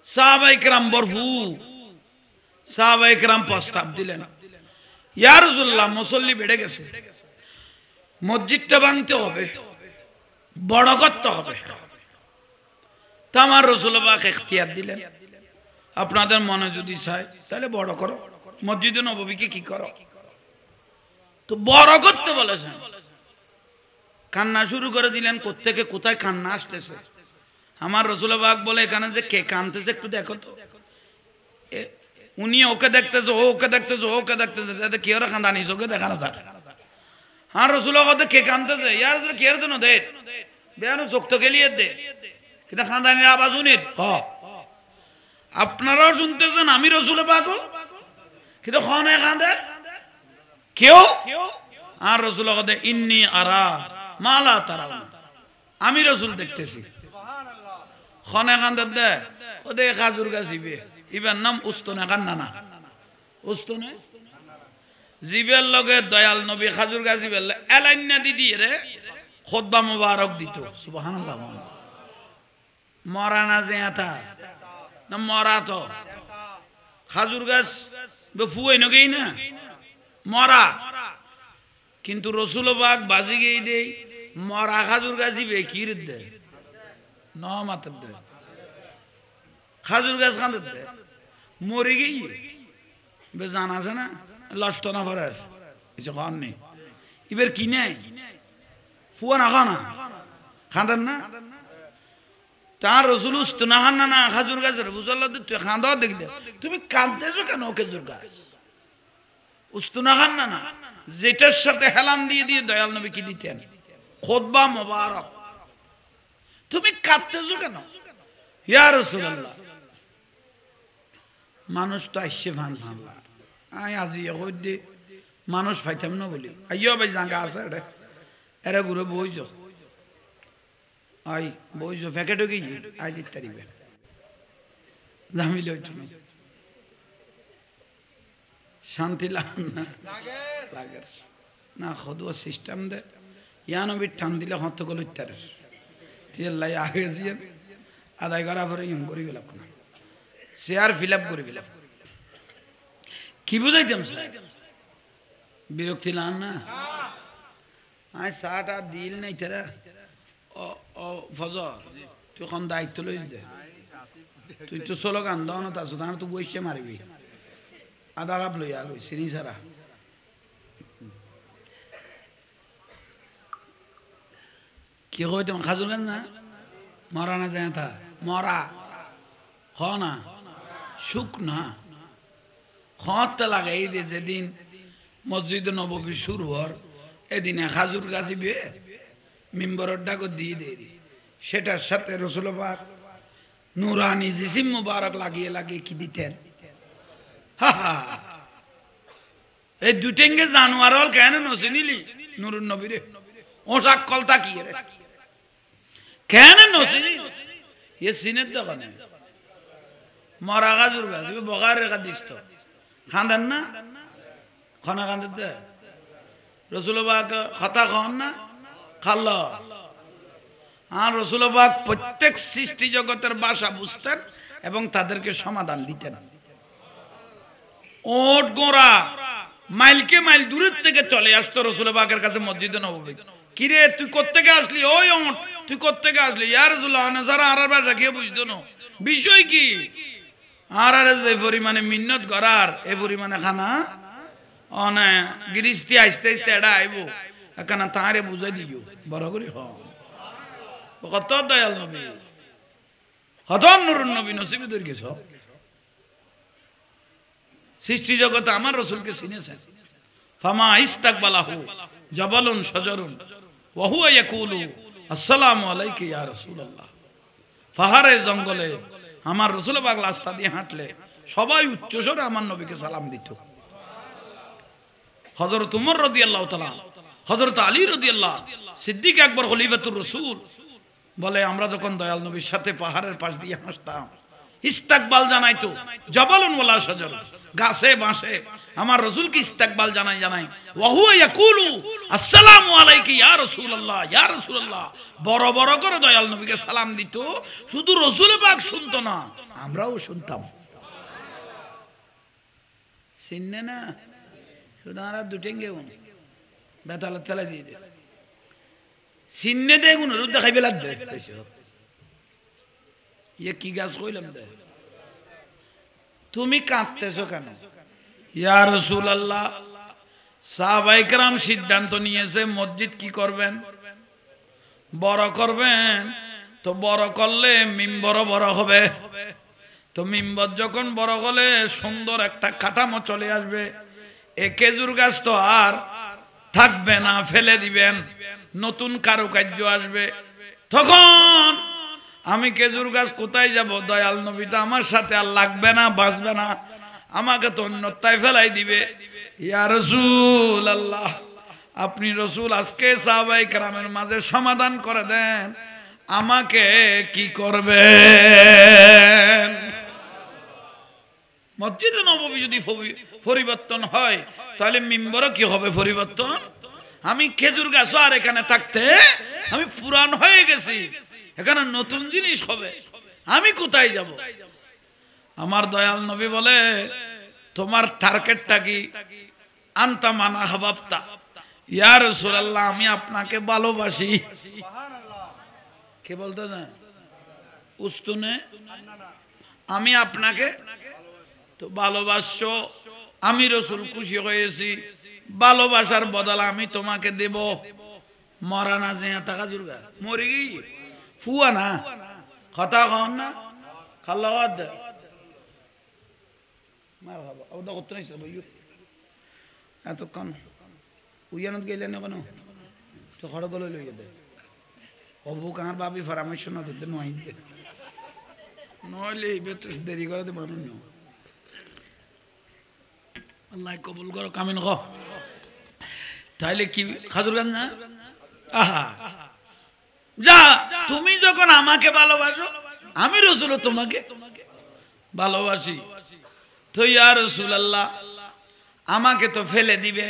সাহাবায়ে কেরাম বরফুর সাহাবায়ে কেরাম প্রস্তাব দিলেন ইয়া রাসূলুল্লাহ মুসল্লি বেড়ে গেছে মসজিদটা ভাঙতে হবে বড় করতে হবে তা আমার রাসূলুল্লাহ ইখতিয়ার দিলেন আপনাদের মনে যদি চায় তাহলে বড় করো মসজিদে নববীকে কি করো তো বড় করতে বলেছেন কান্না শুরু করে দিলেন কোত্থেকে কোথায় কান্না আসতেছে আমার রাসূলুল্লাহ বলে এখানে যে কে কাঁদতেছে একটু দেখো তো উনি ওকে দেখতেছে ওকে দেখতেছে ওকে দেখতেছে কি ওরা কান্দানি চোখে দেখানো যায় हाँ रसूलों को तो क्या कांते थे यार तो क्या तो ना दे बेयानो सोक्तो के लिए दे कितना खानदानी आवाज़ उन्हें हाँ अपना रोज सुनते थे नामी रसूल पागल कितना खाने खानदार क्यों हाँ रसूलों को तो इन्नी आरा माला तारा आमी रसूल देखते सी खाने खानदार दे वो दे खाजूर का सीबे इबन नाम उस्तने खाना ना उस्तने জিবের লগে দয়াল নবী খাজুর গাছি বললে এলাইন্না দিদি রে খুতবা মুবারক দিত সুবহানাল্লাহ মরা না যেতা না মরা তো খাজুর গাছ বেফুই নগেই না মরা কিন্তু রাসূলুল্লাহ বাজি গই দেই মরা খাজুর গাছি বে কির দে না মাত্র দে খাজুর গাছ কাঁদ দে মরে গই বে জানা আছে না লষ্ট না ফরার কিছু খান নেই এবার কি নেই ফুয়া না খানা খাঁদান না তার রসুল উস্ত না খান না খাজুর গাছের বুঝল তুই খাঁদাও দেখলে তুমি কাঁদতেছো কেন খেজুর গাছ উস্ত না খান না যেটার সাথে হেলাম দিয়ে দিয়ে দয়াল নবী কি দিতেন খুতবা মুবারক তুমি কাঁদতেছো কেন ইয়া রাসূলুল্লাহ মানুষ তো আইসে ভান ভাঙলা আই আজি হইদে মানুষ ফাইতাম না বলি আইও ভাই জাঙ্গা আছে রে এরা ঘুরে বইছো আই বইছো প্যাকেটও কি আই দিতে পারিবে জামিল হইতো না শান্তি লাগে না লাগে না খদুয়া সিস্টেম দে ইয়ানো বি টান দিলে হত গল উত্তর তেলাই আগে জিয়ে আদায় করা পরে ইম করি গেল না শেয়ার ফিল আপ করে গেল কি বুঝাইতাম বিরক্তি লান না আই সাটা দিল নাই তারা ও ও ফজর তুই কোন দায়িত্ব লইস দে তুই তো সোলো গান দাও না তাছ তার তো বইছে মারবি আদা কাপ লইয়া কই সিনি সারা কি কইতাম খাজুর গান না মরা না যায় তা মরা খ না সুখ না খত লাগে এই যে যেদিন মসজিদ নববী শুরু হর এদিনে খাজুর গাছিবে মিম্বরের ডাক দিয়ে দেরি সেটার সাথে রসুল পাক নুরানি জিসিম মুবারক লাগিয়ে লাগিয়ে কি দিতেন এই দুটেঙ্গে জানোয়ার হল কেন নসিনিলি নুরুন নবীরে ও সাক্কল তাকিয়ে রে কেন নসিনি ये সিনের দোকানে মরা গাজুর গাছ বগার রেখা দিস তো খাঁদেন না খানা খাঁদের দে রসুলবাগ কথা খান না খাল আর রসুলবাগ প্রত্যেক সৃষ্টি জগতের ভাষা বুঝতেন এবং তাদেরকে সমাধান দিতেন ওট গোড়া মাইলকে মাইল দূরের থেকে চলে আসতো রসুলবাগের কাছে মসজিদে নববী কিরে তুই কোত্থেকে আসলি ওই ওট তুই কোত্থেকে আসলি ইয়া রাসূলুল্লাহ সারা আর ভাষা কে বুঝতো না বিষয় কি আর যে পরিমাণে মিন্নত করার এ পরিমাণে খানা অনে গিরিস্তি আস্তে আস্তে এটা আইব এখানে তাঁরে বুঝাই দিও বড় করে কত দয়াল নবী কত নুরুন নবী নসিবে ধরে গেছ সৃষ্টি জগতে আমার রসুলকে চিনেছে ফামা ইস্তাকবালাহু জাবালুন শাজারুন ওয়া হুয়া ইয়াকুলু আসসালামু আলাইকা ইয়া রাসূলুল্লাহ পাহাড়ে জঙ্গলে আমার রসুল পাক রাস্তা দিয়ে হাঁটলে সবাই উচ্চস্বরে আমার নবীকে সালাম দিত হযরত উমর রাদিয়াল্লাহু তাআলা হযরত আলী রাদিয়াল্লাহু সিদ্দিক আকবর খলিফাতুর রাসূল বলে আমরা যখন দয়াল নবীর সাথে পাহাড়ের পাশ দিয়ে হাঁটতাম ইস্তাকবাল জানাইতো জাবালুন ওয়ালা শাজার গাছে বাঁশে আমার রাসূলকে ইস্তাকবাল জানাই ওয়া হুয়া ইয়াকুলু আসসালামু আলাইকা ইয়া রাসূলুল্লাহ ইয়া রাসূলুল্লাহ বড় বড় করে দয়াল নবীকে সালাম দিত শুধু রাসূল পাক শুনতো না আমরাও শুনতাম সিননে না শুধু আর দুটেঙ্গে বেতালা তেলা দিয়ে দে সিননে দেখুন রুদ দেখাই বেলা দে ইয়ে কি গাছ কইলাম দে তুমি কাঁদতেছো কেন ইয়া রাসূলুল্লাহ সাহাবায়ে কেরাম সিদ্ধান্ত নিয়েছে মসজিদ কি করবেন বড় করবেন তো বড় করলে মিম্বর বড় হবে তো মিম্বর যখন বড় হলে সুন্দর একটা কাঠামো চলে আসবে এ খেজুর গাছ তো আর থাকবে না ফেলে দিবেন নতুন কারুকার্য আসবে তখন আমি খেজুর গাছ কোথায় যাব দয়াল নবী তো আমার সাথে আর লাগবে না বাঁচবে না আমাকে তো অন্যতায় ফেলাই দিবে ইয়া রাসূলুল্লাহ আপনি রাসূল আজকে সাহাবায়ে কেরামের মাঝে সমাধান করে দেন আমাকে কি করবেন মসজিদে নববী যদি পরিবর্তন হয় তাহলে মিম্বরও কি হবে পরিবর্তন আমি খেজুর গাছ আর এখানে থাকতে আমি পুরান হয়ে গেছি এখানে নতুন জিনিস হবে আমি কোথায় যাব আমার দয়াল নবী বলে তোমার টার্গেটটা কি আনতা মান আহবাবতা ইয়া রাসূলুল্লাহ আমি আপনাকে ভালোবাসি সুবহানাল্লাহ কে বলতে না উস্তুনে আমি আপনাকে তো ভালোবাসছো আমি রাসূল খুশি হয়েছি ভালোবাসার বদলে আমি তোমাকে দেব মরা না যে টাকা জুরগা মরে গই ফুয়া না কথা কন না খাল্লাওয়াদ মারহাবা ও তো কত নাইছে ভাইও এতক্ষণ উইয়ানত গেলে না কেন তো খড় গলে লইয়া দে অবু কার বাবি পরামর্শ না দিতে নয় দে নইলে বেতর দেরি করে দে মানুষ ন আল্লাহ কবুল করো কামিন খ তাইলে কি খাজুর গান না আহা যা তুমি যখন আমাকে ভালোবাসো আমি রাসূল তোমাকে ভালোবাসি তো ইয়া রাসূলুল্লাহ আমাকে তো ফেলে দিবে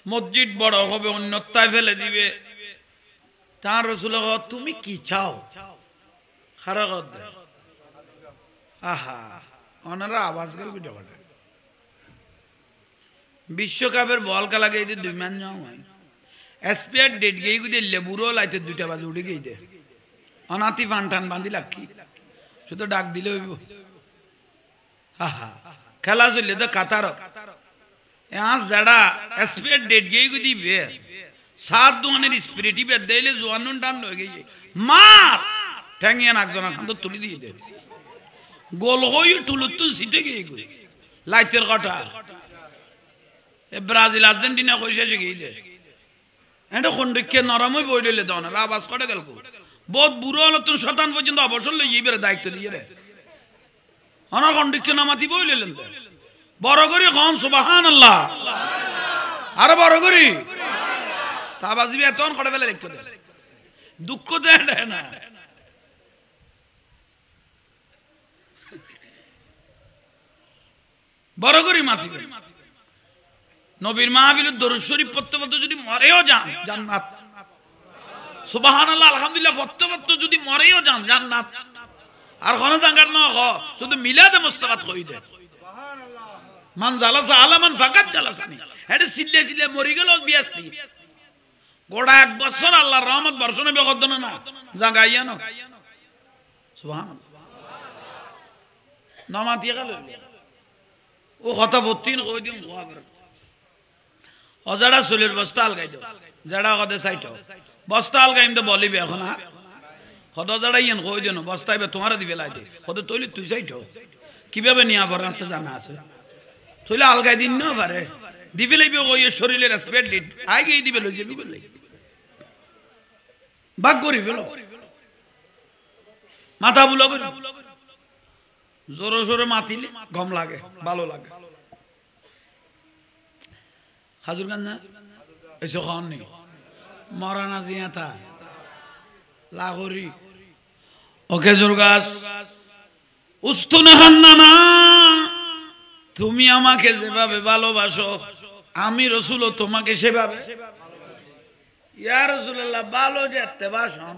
মসজিদ বড় হবে অন্যতায় ফেলে দিবে তার রাসূল তুমি কি চাও খারাপ আহা ওনারা আওয়াজ করে ভিডিও করে বিশ্বকাপের বল খেলা গিয়ে দুই ম্যাচ যাও এসপিআর ডেট গিয়ে গুদে লেবুরো লাইতে দুইটা বাজে উঠে গিয়ে দে অনাতি ফানটান বাঁধি লাকি শুধু ডাক দিলে হইব আহা খেলা চললে তো কাতার আজ যারা এসপিআর ডেট গিয়ে গুদি বে সাত দোয়ানের স্পিরিটি বে দেইলে জোয়ানুন টান হয়ে গিয়ে মার ঠ্যাঙ্গিয়া নাকজনা খান তো তুলি দিয়ে দে গোল হয়ে তুলুতুল সিটে গিয়ে গুলি লাইতের কটা ব্রাজিল আর্জেন্টিনা কইছে গিয়ে দে এটা খন্ডিককে নরমই বই লইলে দাও না আওয়াজ করে গেল বহুত বুড়ো হলো তুমি শতান পর্যন্ত অবসর লই এবারে দায়িত্ব দিয়ে রে অনার খন্ডিককে নামাতি বই লইলেন বড় করি কন সুবহানাল্লাহ আরে বড় করি তা বাজিবে এতন করে ফেলে লিখতে দুঃখ দেয় না বড় করি মাতি নবীর মাহফিলের দরুদ শরীফ পড়তে পড়তে যদি মরেও যান জান্নাত সুবহানাল্লাহ আলহামদুলিল্লাহ পড়তে পড়তে যদি মরেও যান জান্নাত আর কোন জায়গা না শুধু মিলাদে মুস্তাফাত কই দে সুবহানাল্লাহ মান জালাসা আলামান ফাকাত জালাসানি এটা সিল্লে সিল্লে মরি গেল বিয়াসতি গোড়া এক বছর আল্লাহর রহমত বর্ষণে বেগদন না জাগাইয়া না সুবহানাল্লাহ নামাতি গেল ও কথা বত্তিন কই দিন খবর অজাড়া চুলের বস্তা আলগাই দাও যারা কদে সাইটো বস্তা আলগাইম তো বলিবে এখন আর কত যারা ইয়েন কই দিন বস্তাইবে তোমার দিবে লাই দে কত তৈলি তুই সাইটো কিভাবে নিয়া পর আনতে জানা আছে তৈলে আলগাই দিন না পারে দিবে লাইবে ওই শরীরের স্পেড লিড আগে দিবে লই যে দিবে লাই ভাগ করি ফেলো মাথা বুলা করে জোরে জোরে মাতিলে গম লাগে ভালো লাগে খাজুর গান না এসো খাওয়ান নেই মরানা জিয়াতা লাগরি ও খেজুর গাছ উস্তুনে হান্নানা তুমি আমাকে যেভাবে ভালোবাসো আমি রসুল তোমাকে সেভাবে ইয়া রাসূলুল্লাহ ভালো যেতে বাসন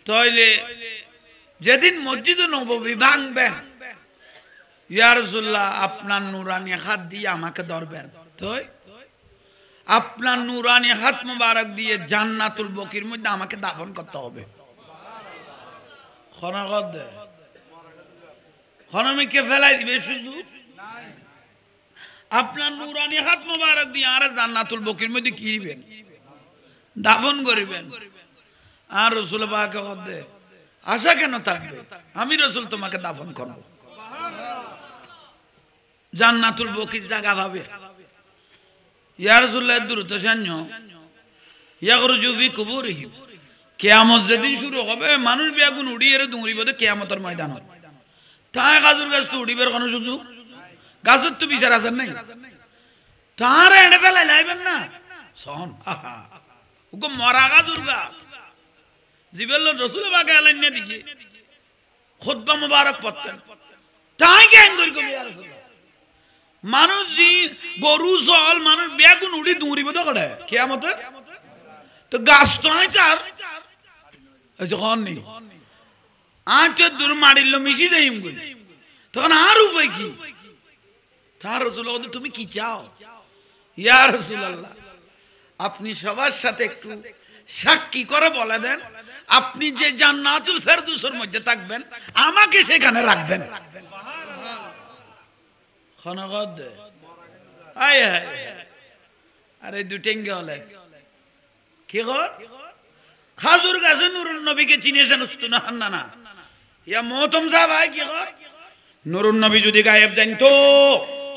তাইলে যেদিন মসজিদে নববী ভাঙবেন ইয়া রাসূলুল্লাহ আপনার নূরানি হাত দিয়ে আমাকে ধরবেন তাই আপনার নূরানি হাত মোবারক দিয়ে জান্নাতুল বকির মধ্যে আমাকে দাফন করতে হবে খনাগত দে খনমিকে ফেলাই দিবে শুধু আপনার নূরানি হাত মোবারক দিয়ে আর জান্নাতুল বকির মধ্যে কি দিবেন দাফন করিবেন আর রাসূল পাক দে আশা কেন থাকবে আমি রাসূল তোমাকে দাফন করব জান্নাতুল বকির জায়গা পাবে ইয়া রাসূলুল্লাহ দ্রুত সান্য ইয়াখরুজু ফি কুবুরিহিম কিয়ামত যেদিন শুরু হবে মানুষ বেগুন উড়িয়ে দুঙরিব দে কিয়ামতের ময়দানত তাই গাজুর গাছ তো উড়িবের কোন সুযোগ গাছের তো বিচার আছে নাই তার এনে ফেলাই লাইবেন না শোন ওকে মরা গাজুর গাছ জিবেল রাসূল পাক আলাইন না দিয়ে খুতবা মুবারক পড়তেন তাই কেন করি কবি ইয়া রাসূলুল্লাহ মানুষ গরু জল মানুষ বেগুন উড়ি দৌড়িব তো করে কিয়ামতে তো গাছ তো নাই চার যখন নেই আঁচ দূর মারিল মিশি দেইম কই তখন আর উপায় কি তার রাসূল তুমি কি চাও ইয়া রাসূলুল্লাহ আপনি সবার সাথে একটু সাক্ষী করে বলে দেন আপনি যে জান্নাতুল ফেরদৌসের মধ্যে থাকবেন আমাকে সেখানে রাখবেন খনগত দে আয় হায় আরে দুটেঙ্গে হলে কি কর খাজুর গাছে নুরুন নবীকে চিনেছেন উস্তুনা হান্নানা ইয়া মহতম সাহেব আয় কি কর নুরুন নবী যদি গায়েব জানতো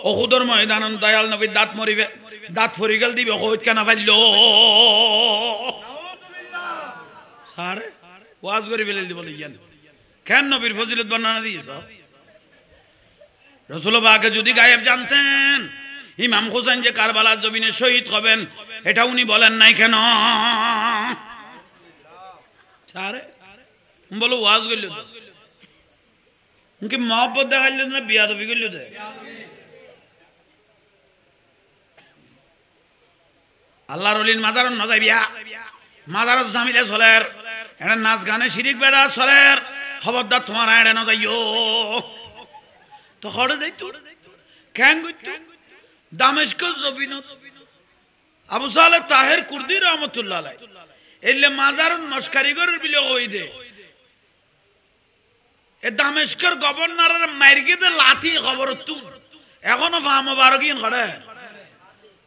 উহুদের ময়দানন দয়াল নবীর দাঁত মরিবে দাঁত ফরিগল দিবে কইত কেন ফাইলো সারে ওয়াজ করে ফেলে দিব বলিয়েন কেন নবীর ফজিলত বর্ণনা দিয়েছ রাসূল পাক যদি গায়েব জানতেন ইমাম হোসেন যে কারবালার জমিনে শহীদ হবেন এটা উনি বলেন নাই কেন সারে বলো ওয়াজ করল তো উনকে মহব্বত দেখাইল না বিয়াদবি করল দে আল্লাহর ওলির মাজারত না যাইবিয়া মাজারত জামিলে চলের এটা নাচ গানে শিরিক বেড়া চলের খবরদার তোমার এড়ে না যাইও তো হড়ে যাইতো কেন করতো দামেস্কের জমিনত আবু সালেহ তাহের কুর্দি রহমতুল্লাহ আলাইহি এলে মাজারত মস্কারিগরের বিলে কই দে এ দামেস্কের গভর্নরের মাইরকে দে লাঠি খবর তু এখনো ফা মোবারক ইন করে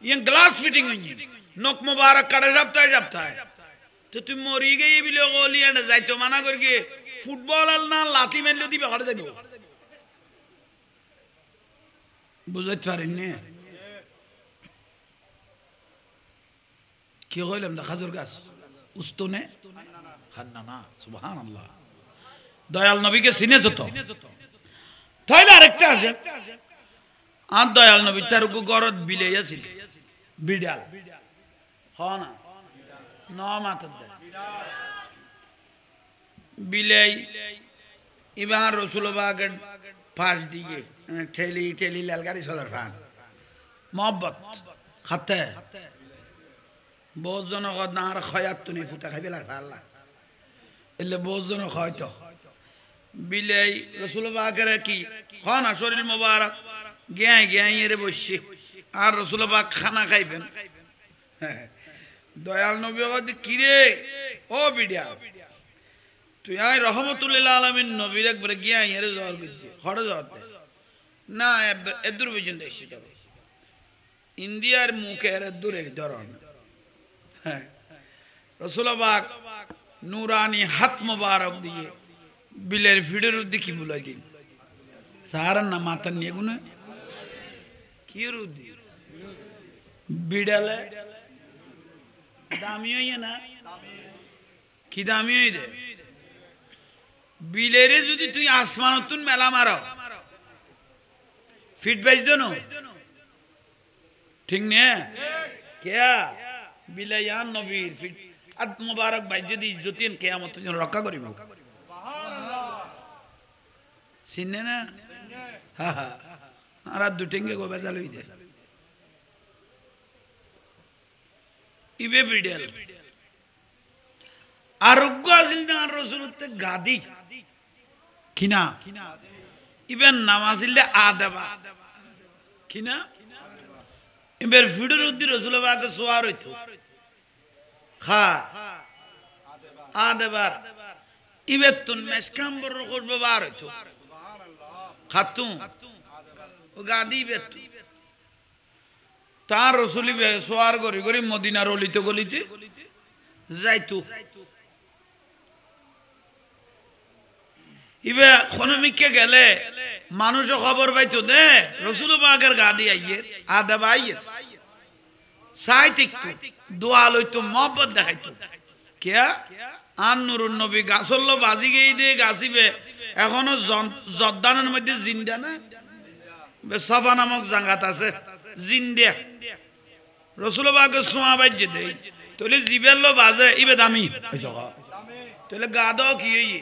ইন গ্লাস ফিটিং হই নক মোবারক কাটে সপ্তাহে তো তুমি মরি গিয়ে বিলে গলি এনে যাইতো মানা করি কি ফুটবল আল না লাঠি মেললে দিবে ঘরে যাইব বুঝতে পারেন না কি কইলাম দা খাজুর গাছ উস্তুনে হান্নানা সুবহানাল্লাহ দয়াল নবীকে চিনেছ তো তাইলে আরেকটা আছে আর দয়াল নবী তার গরত বিলাই আছিল বিড়াল হ না ন মাথার দে বিলাই এবার রসুলবাগের পাশ দিয়ে ঠেলি ঠেলি লাল গাড়ি চলার ফান মহব্বত খাতে বহুত জন না আর খয়াত তুনি ফুটা খাই পেলার ফাল্লা এলে বহুত জন হয়তো বিলাই রসুলবাগের কি হ না শরীর মোবারক গিয়াই গিয়াই এর বসছে আর রসুলবাগ খানা খাইবেন দয়াল নবী কিরে ও বিডিয়া তুই আয় রহমতুল্লাহ আলমিন নবীর একবারে গিয়া এর জ্বর করছে হরে জ্বর না এদুর পর্যন্ত এসে যাবে ইন্ডিয়ার মুখে এর দূরের ধরন হ্যাঁ রসুলবাগ নুরানি হাত মোবারক দিয়ে বিলের ফিডের উদ্দি কি বলে দিন সাহারার না মাথা নিয়ে গুনে কি রুদ্দি বিড়ালে দামি হইয়ে না কি দামি হই রে বিলেরে যদি তুই আসমানতুন মেলা মারো ফিট বাইজ দনো ঠিক নে কেয়া বিলায়ান নবীর ফিট আত মুবারক বাইজ যদি ইজ্জতিন কিয়ামত জন রক্ষা করিব চিনে না হা হা আর দুটেঙ্গে গো বেজাল হই দে ইবে বিড়াল আরোগ্য আছিল না রসুলতে গাদি কিনা ইবেন নাম আছিল আদেবা কিনা এবার ভিডিওর উদ্দি রসুলবাগে সোয়ার হইতো খা আদেবার ইবের তুন মেশকাম্বর করবে বার হইতো খাতুন ও গাদি বেতু তার রসুলি সোয়ার করি করি মদিনার অলিতে গলিতে যাইতো ইবে খনমিকে গেলে মানুষ খবর পাইতো দে রসুলবাগের গাদি আইয়ে আদেবা আইয়ে সাইতিকতো দোয়া লইতো মহব্বত দেখাইতো কেয়া আন নুরুন নবী গাছল্ল বাজি গেই দে গাছিবে এখনো জর্দানের মধ্যে জিন্দা না সাফা নামক জাঙ্গাত আছে জিন্দা রসুলবাগে সোয়া বাজে দেই তাহলে জিবেল্লো বাজে ইবে দামি তাহলে গাদ কি হইয়ে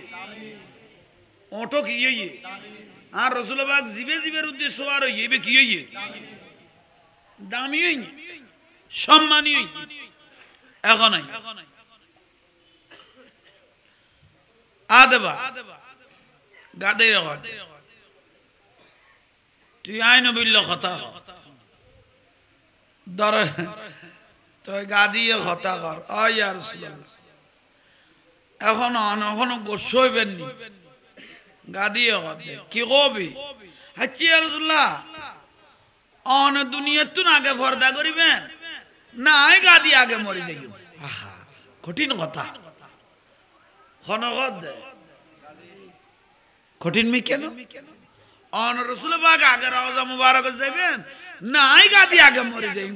ওটো কি হইয়ে আর রসুলবাগ জিবে জিবের উদ্দেশ্য আর ইবে কি হইয়ে দামি হইয়ে সম্মানী হইয়ে এখন আদেবা গাদে তুই আইন বিল্ল কথা দর তুই গাদিয়ে কথা কর আর এখন এখনো গোস হইবেন নি গাদিয়ে কি কবি হাচ্ছি আলহামদুলিল্লাহ অন দুনিয়ার তুন আগে ফর্দা করিবেন না গাদি আগে মরে যাই কঠিন কথা কঠিন মি কেন অন রসুলবাগ আগে রওজা মুবারক যাইবেন নাই গাদি আগে মরে যাই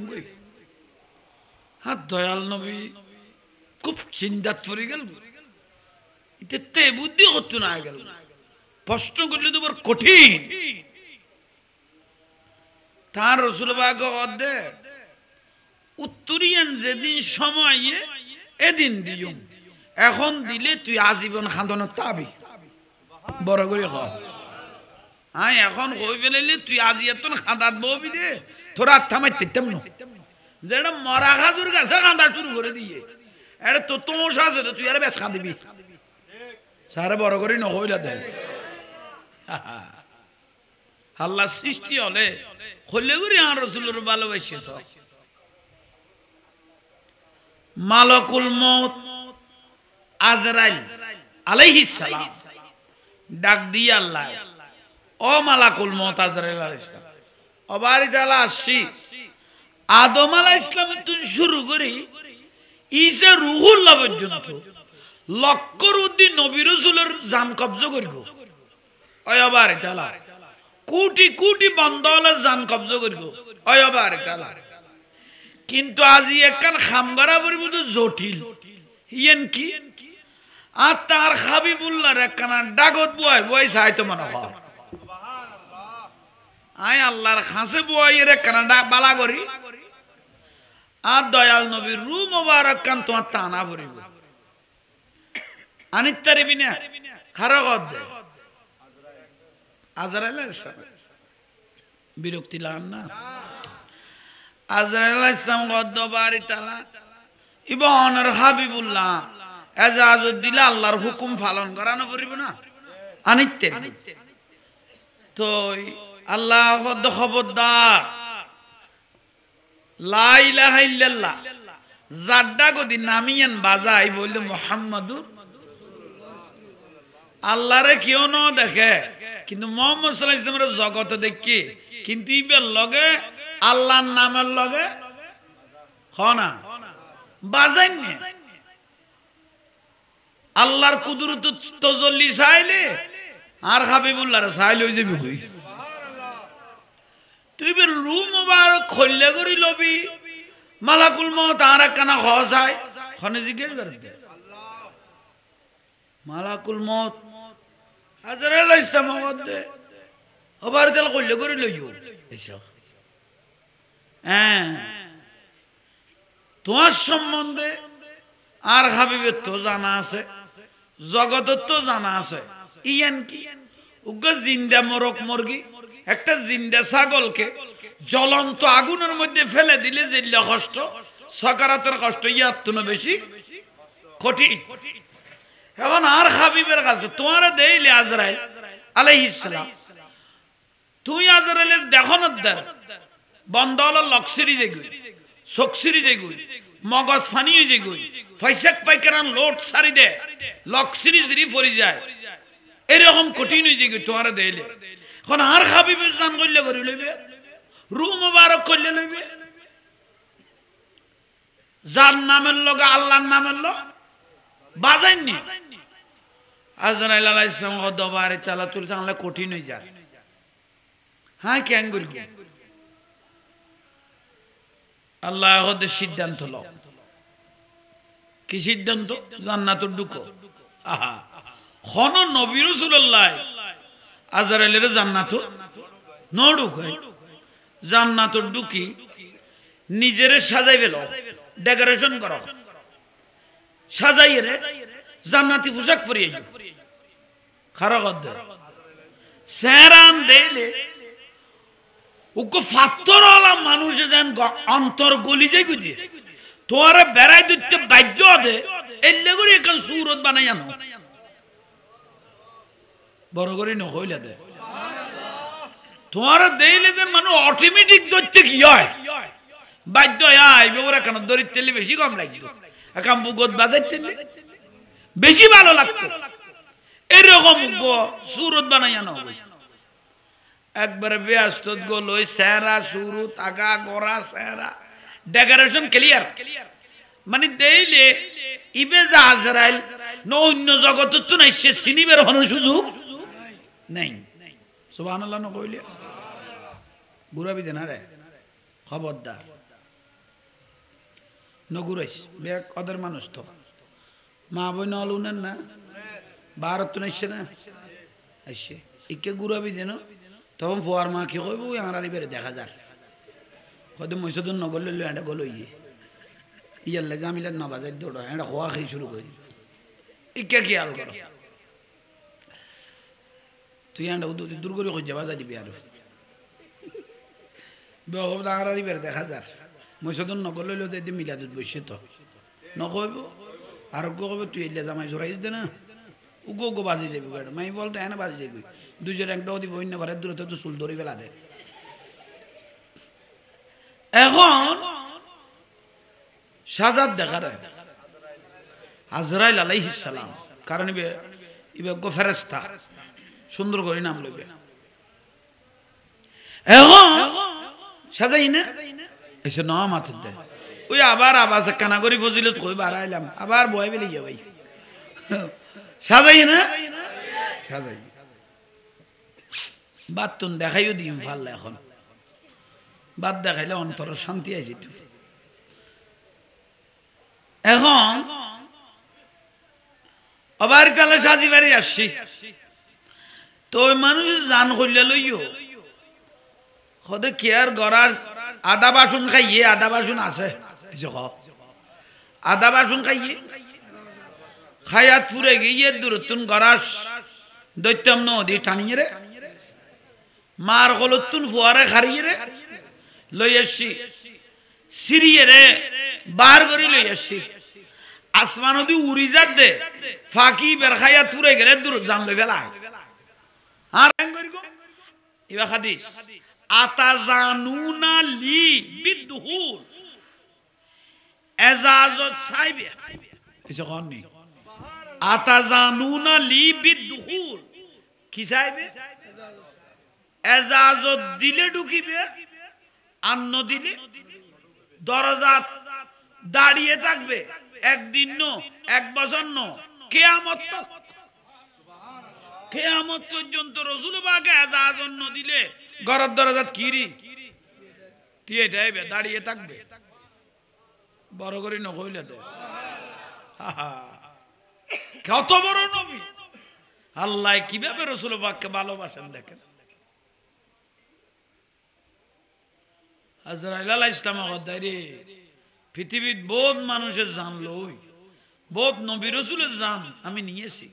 হ্যাঁ দয়াল নবী খুব চিন্তাত পড়ে গেল ইতে বুদ্ধি করতো না গেল প্রশ্ন করলে তো বড় কঠিন তার রসুলবাগ অর্ধে উত্তরিয়ান যেদিন সময় এদিন দিও এখন দিলে তুই আজীবন খান্দনের তাবি বড় করে হ্যাঁ এখন হয়ে ফেলে তুই আজি এত খাঁদাত ববি দে তোর আত্মা মাই তেতাম না যেটা মরা খাজুর গাছে খাঁদা শুরু করে দিয়ে এটা তো তোমার আছে তুই আর বেশ খাঁদিবি সারে বড় করে নহইলা দেয় আল্লাহ সৃষ্টি হলে হলে করে আর রসুলের ভালোবাসেছ মালাকুল মউত আজরাইল আলাইহিস সালাম ডাক দিয়ে আল্লাহ ও মালাকুল মউত আজরাইল আলাইহিস সালাম অবারি তাআলা আসি আদম আলাইহিস সালাম থেকে শুরু করে ঈসা রূহুল্লাহ পর্যন্ত লক্ষর উদ্দিন নবী রাসূলের জান কবজা করিব ওই অবারি তাআলা কোটি কোটি বান্দাওয়ালা জান কবজা করিব ওই অবারি তাআলা কিন্তু আজি একখান খামগারা পরিবুদ জটিল হিয়েন কি আর তার হাবিবুল্লাহর একখানা ডাগত বয় বয় চাইতো মনে হয় আয় আল্লাহর খাসে বয় এর একখানা বালা করি আর দয়াল নবীর রু মোবারক কান তোমার টানা ভরিব আনিত তারিবি না খারো কর দে আজরাইল বিরক্তি লাগান না আজরাইল ইসলাম গদ্দ বাড়ি তালা ইবনের হাবিবুল্লাহ এজাজত দিলে আল্লাহর হুকুম পালন করানো পড়িব না আনিতে তো আল্লাহ খবরদার লা ইলাহা ইল্লাল্লাহ জাড্ডা গদি নামিয়েন বাজাই বললে মুহাম্মাদুর আল্লাহরে কেউ ন দেখে কিন্তু মুহাম্মদ সাল্লাল্লাহু আলাইহি ওয়াসাল্লামের জগত দেখি কিন্তু ইবের লগে আল্লাহর নামের লগে হনা বাজাই নে আল্লাহর কুদরত তজল্লি চাইলে আর হাবিবুল্লাহর চাইলে ওই যাবি কই তুই বে রু মুবারক খল্লে করি লবি মালাকুল মউত আর একখানা খসাই খনে জিজ্ঞেস করতে মালাকুল মউত আজরাইল ইসলাম মধ্যে আবার তেল খল্লে করি লইও এসো হ্যাঁ তোমার সম্বন্ধে আর হাবিবের তো জানা আছে জগতের তো জানা আছে ইয়ান কি উগ্র জিন্দা মোরক মুরগি একটা জিন্দা ছাগলকে জ্বলন্ত আগুনের মধ্যে ফেলে দিলে যেটা কষ্ট সকারাতের কষ্ট ইয়ার তো বেশি কঠিন এখন আর হাবিবের কাছে তোমার দেইলে আজরাইল আলাইহিস সালাম তুই আজরাইলের দেখো না দেখ বন্ধ হলো লক্সিরি যেগুই সকসিরি যেগুই মগজ ফানিয়ে যেগুই ফৈসাক পাইকারান লোট সারি দে লক্সিরি জিরি পড়ি যায় এরকম কঠিন হয়ে যেগুই তোমার দেইলে এখন আর হাবিবের জান করলে করে লইবে রু মুবারক করলে লইবে যার নামের লগে আল্লাহর নামের লগ বাজাইনি আজরাইল আলাইহিস সালাম দবারে তালা তুলতে আনলে কঠিন হয়ে যায় হ্যাঁ কেন করি আল্লাহ ওদের সিদ্ধান্ত লো কি সিদ্ধান্ত জান্নাতুর ঢুকো আহা খন নবী রাসূলুল্লাহ আজরাইলের জান্নাতুর নড়ুকাই জান্নাতুর ঢুকি নিজেরে সাজাই বেল ডেকোরেশন করো সাজাইয়ে রে জান্নাতি পোশাক পরিয়ে খারাপ গদ্দ সেরান দেলে উকো ফাত্তরওয়ালা মানুষ যেন অন্তর গলি যাই গুদি তোরে বেড়াই দিতে বাধ্য দে এলে করে এখন সুরত বানাই আনো বড় করে ন হইলা দে তোরে দেইলে যে মানুষ অটোমেটিক দইতে কি হয় বাধ্য হয় বেবরা কেন দরিত তেলে বেশি কম লাগবে একাম বুগত বাজাইতে বেশি ভালো লাগতো এরকম সুরত বানাই আনো একবারে ব্যস্ত গোল ওই সেরা শুরু আগা গোরা সেরা ডেকোরেশন ক্লিয়ার মানে দেইলে ইবে যা আজরাইল ন অন্য জগত তো নাই সে সিনিবের হন সুযোগ নাই সুবহানাল্লাহ ন কইলে গুরাবি দেনা রে খবরদার নগুরাইস বেক ওদের মানুষ তো মা বই নলুনেন না ভারত তো নাইছে না আইছে ইকে গুরাবি দেন তখন ফোয়ার মা কি কইব ওই আঁড়ারি বেড়ে দেখা যার হয়তো মহিষদন নগর লইল এটা গল ইয়ারলে জামিলের না বাজার দৌড় এটা হওয়া খেয়ে শুরু করি ইকে কি আর করো তুই এটা দূর করে খুঁজে বাজার দিবি আর আঁড়ারি বেড়ে দেখা যার মহিষদন নগর লইল তো মিলা দুধ বসে তো নকইব আর কবে তুই এলে জামাই জোরাইস দে না উগো উগো বাজি যাবি মাই বলতে এনে বাজি যাবি দুইজন একটাও দিব অন্য বারের দূরত্ব তো চুল ধরি বেলা দে এখন সাজাদ দেখা দেয় আজরাইল আলাইহিস সালাম কারণ ইবে গো ফেরেশতা সুন্দর করে নাম লইবে এখন সাজাই না এসে ন মাথা দেয় ওই আবার আবাস কানা করি ফজিলত কই বাড়াইলাম আবার বয় বেলে গিয়ে ভাই সাজাই না সাজাই বাদ তুন দেখাইও দিম ফাল্লা এখন বাদ দেখাইলে অন্তর শান্তি আই যেত এখন আবার তাহলে সাজি বাড়ি আসছি তো মানুষ জান হইলে লইও হদে কেয়ার গড়ার আদা বাসন খাইয়ে আদা বাসন আছে আদা বাসন খাইয়ে খায়াত ফুরে গিয়ে দূরতুন গড়াস দৈত্যম নদী টানিয়ে রে মার হলতুন ফুয়ারে খারিয়ে রে লই আসছি সিরিয়ে রে বার করি লই আসছি আসমান নদী উড়ি যাক দে ফাঁকি বের খায়াত ফুরে গেলে দূর জান লই ফেলা আর এবার হাদিস আতাজানুনা লি বিদহুল এজাজত সাইবে কিছু কননি আতাজানুনা লি বিদহুল কি সাইবে এজাজত দিলে ঢুকিবে আর ন দিলে দরজা দাঁড়িয়ে থাকবে একদিন ন এক বছর ন কিয়ামত কিয়ামত পর্যন্ত রাসূল পাকে এজাজত ন দিলে ঘরের দরজা কিরি দিয়ে যাইবে দাঁড়িয়ে থাকবে বড় করে নকইলে দে কত বড় নবী আল্লাহ কিভাবে রাসূল পাককে ভালোবাসেন দেখেন আজরাইল আলাইহিস সালাম গদাইরে পৃথিবীর বহুত মানুষের জান লই বহুত নবী রাসূলের জান আমি নিয়েছি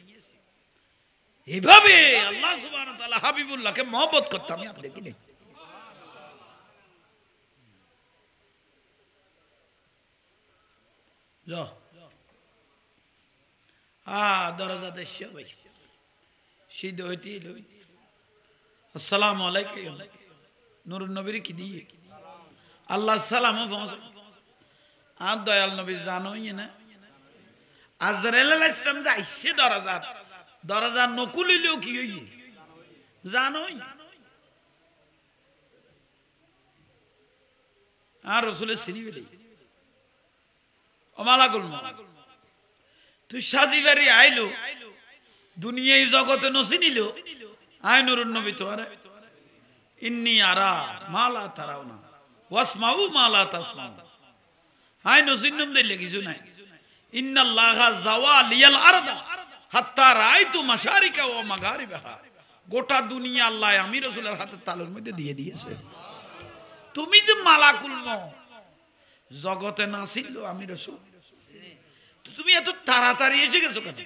এভাবে আল্লাহ সুবহানাহু ওয়া তাআলা হাবিবুল্লাহকে মহব্বত করতাম আপনি দেখিনি যাও দরজা দেশে ভাই সিদ্ধ হইতে লই আসসালামু আলাইকুম নূরুন নবীর কি দিয়ে আল্লাহ সালাম আর দয়াল নবী জানোই না আজরাইল আলাইহিস সালাম যাইছে দরজা নকুলিলেও কি হই জানোই আর রাসূলের সিনি বলি ও মালাকুল তুই সাজিবারি আইলো দুনিয়ায় জগতে নসিনিল আয় নুরুন নবী তো আরে ইন্নী আরা মালা তারাউনা ওয়াসমাউ মালা তাসমাউ আয় নসিন্নুম দিলে কিছু নাই ইন্নাল্লাহা জাওয়ালিয়াল আরদা হাত্তা রাআইতু মাশারিকা ওয়া মাগারিবাহা গোটা দুনিয়া আল্লাহ আমি রাসূলের হাতে তালুর মধ্যে দিয়ে দিয়েছে তুমি যে মালাকুল জগতে না ছিল আমি রাসূল তুমি এত তাড়াতাড়ি এসে গেছো কেন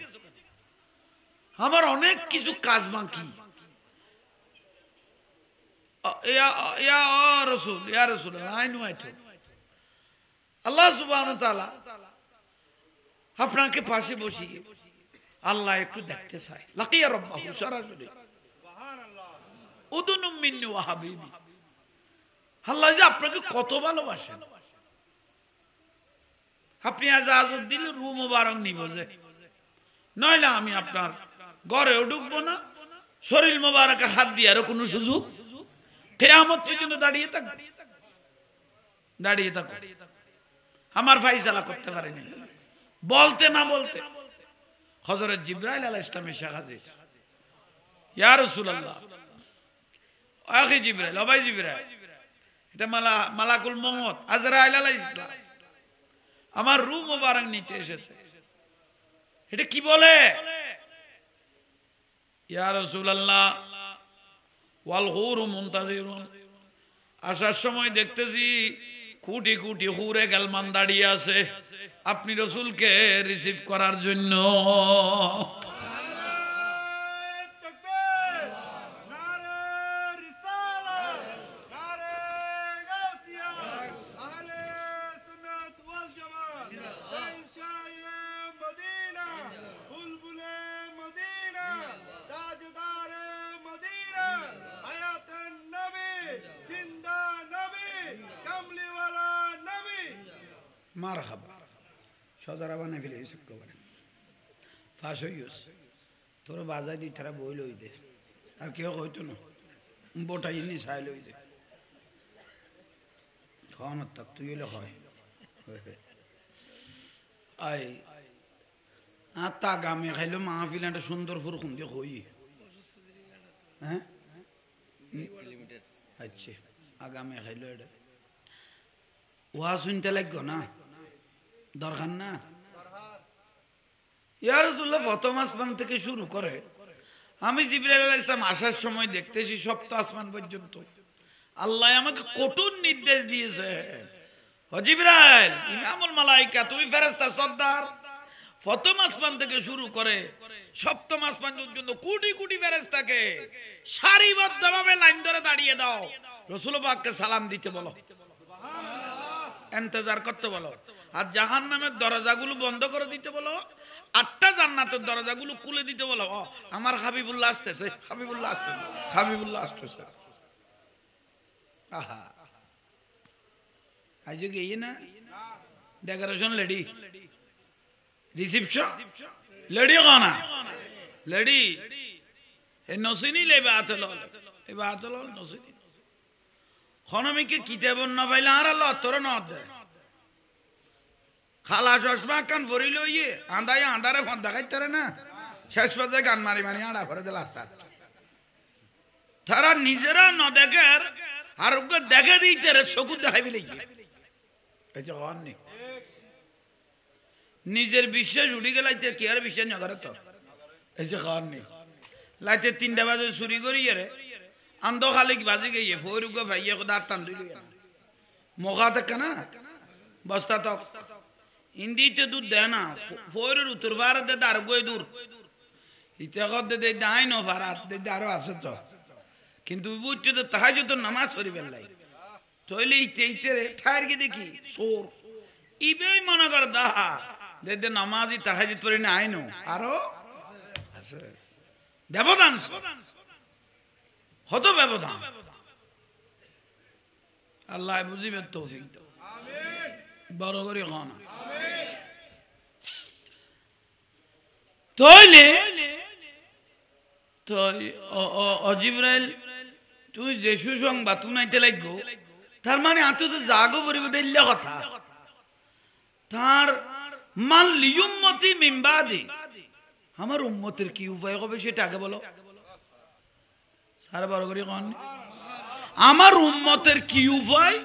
আমার অনেক কিছু কাজ বাকি ইয়া রাসূল ইয়া রাসূল আই নো আইতো আল্লাহ সুবহানাহু ওয়া তাআলা আপনাকে পাশে বসিয়ে আল্লাহ একটু দেখতে চায় লাকিয়া রাব্বাহু সরাসরি সুবহানাল্লাহ উদুনুম মিন্নি ওয়া হাবিবি আল্লাহ যে আপনাকে কত ভালোবাসেন আপনি এজাজত দিলে রু মোবারক নিব যে নইলে আমি আপনার ঘরেও ঢুকবো না শরীর মোবারকে হাত দিয়ারও কোনো সুযোগ কিয়ামত পর্যন্ত দাঁড়িয়ে থাকো আমার ফাইসালা করতে পারেনি বলতে না বলতে হযরত জিবরাইল আলাইহিস সালাম এসে হাজির ইয়া রাসূলুল্লাহ আখি জিবরাইল ওবাই জিবরাইল এটা মালাকুল মউত আজরাইল আলাইহিস সালাম আমার রূহ মোবারক নিতে এসেছে এটা কি বলে ইয়া রাসূলুল্লাহ ওয়াল হুরু মুনতাজিরুন আসার সময় দেখতেছি কোটি কোটি হুরে গালমান দাঁড়িয়ে আছে আপনি রাসূলকে রিসিভ করার জন্য মারহাবা সদরা বানাই ফেলে একেবারে ফাঁস হইস তোর বাজাই দি তারা বই লই দে আর কেউ হইতো না বোটাই নি চাই লই দে খাওয়ানোর থাক তুই এলে হয় আই আর তা গামে খাইলো মাহফিল একটা সুন্দর ফুরখুন দিয়ে হই হ্যাঁ আচ্ছা আগামে খাইলো এটা ওয়া শুনতে লাগবে না দরকার না ইয়া রাসূলুল্লাহ প্রথম আসমান থেকে শুরু করে আমি জিবরাইল আলাইহিস সালাম আসার সময় দেখতেছি সপ্তম আসমান পর্যন্ত আল্লাহ আমাকে কঠোর নির্দেশ দিয়েছে, ও জিবরাইল ইমামুল মালায়েকা তুমি ফেরেশতা সর্দার, প্রথম আসমান থেকে শুরু করে সপ্তম আসমান পর্যন্ত কোটি কোটি ফেরেশতাকে সারিবদ্ধভাবে লাইন ধরে দাঁড়িয়ে দাও, রাসূল পাককে সালাম দিতে বলো, ইন্তজার করতে বলো, আর জাহান্নামের দরজাগুলো বন্ধ করে দিতে বলো, আটটা জান্নাতের দরজাগুলো খুলে দিতে বলো, আমার হাবিবুল্লাহ আসতেছে, হাবিবুল্লাহ আসতেছে, হাবিবুল্লাহ আসতেছে। আহা আজ গিয়ে না ডেকোরেশন লেডি রিসিপশন লেডি গানা লেডি এ নসিনি লে বাতল এ বাতল নসিনি খনমিকে কিতাব না পাইলে আর আল্লাহ তোর না দে খালা চশমা কান ভরি লইয়ে আন্দায় আন্দারে ফোন দেখাইতারে না শেষ পর্যায়ে গান মারি মারি আড়া করে দিল আস্তা তারা নিজেরা ন দেখের আর ওকে দেখে দিতে রে চকু দেখাইবি লইয়ে এই যে হন নি নিজের বিশ্বাস উড়ি গেলাইতে কি আর বিশ্বাস না করে তো এই যে হন নি লাইতে 3টা বাজে চুরি করিয়ে রে আন্দ খালি বাজি গিয়ে ফয়রুকে ভাইয়ে দাঁত টান দিল মোখা থাকে না বস্তা তক হিন্দিতে দুধ দেয় না ফয়রের উত্তর ভারত দে আর গই দূর ইতে কত দে দাই ন ভারত দে আরো আছে তো কিন্তু বুঝতে তো তাহাজ্জুদ নামাজ পড়ি বেলাই তইলে ইতে ইতে ঠার কি দেখি সোর ইবেই মনে কর দাহা দে দে নামাজি তাহাজ্জুদ পড়ি না আইনো আরো আছে ব্যবধান হতো ব্যবধান আল্লাহ বুঝিবে তৌফিক দাও আমিন বড় করে খানা আমিন তইলে তো ও জিবরাইল তুই যে সুসংবাদ শুনাইতে লাগবো তার মানে আত তো জাগো পরিবে দিল্লা কথা তার মান লিউম্মতি মিন বাদি আমার উম্মতের কি উপায় হবে সেটা আগে বলো সারা বড় করে কোন আমার উম্মতের কি উপায়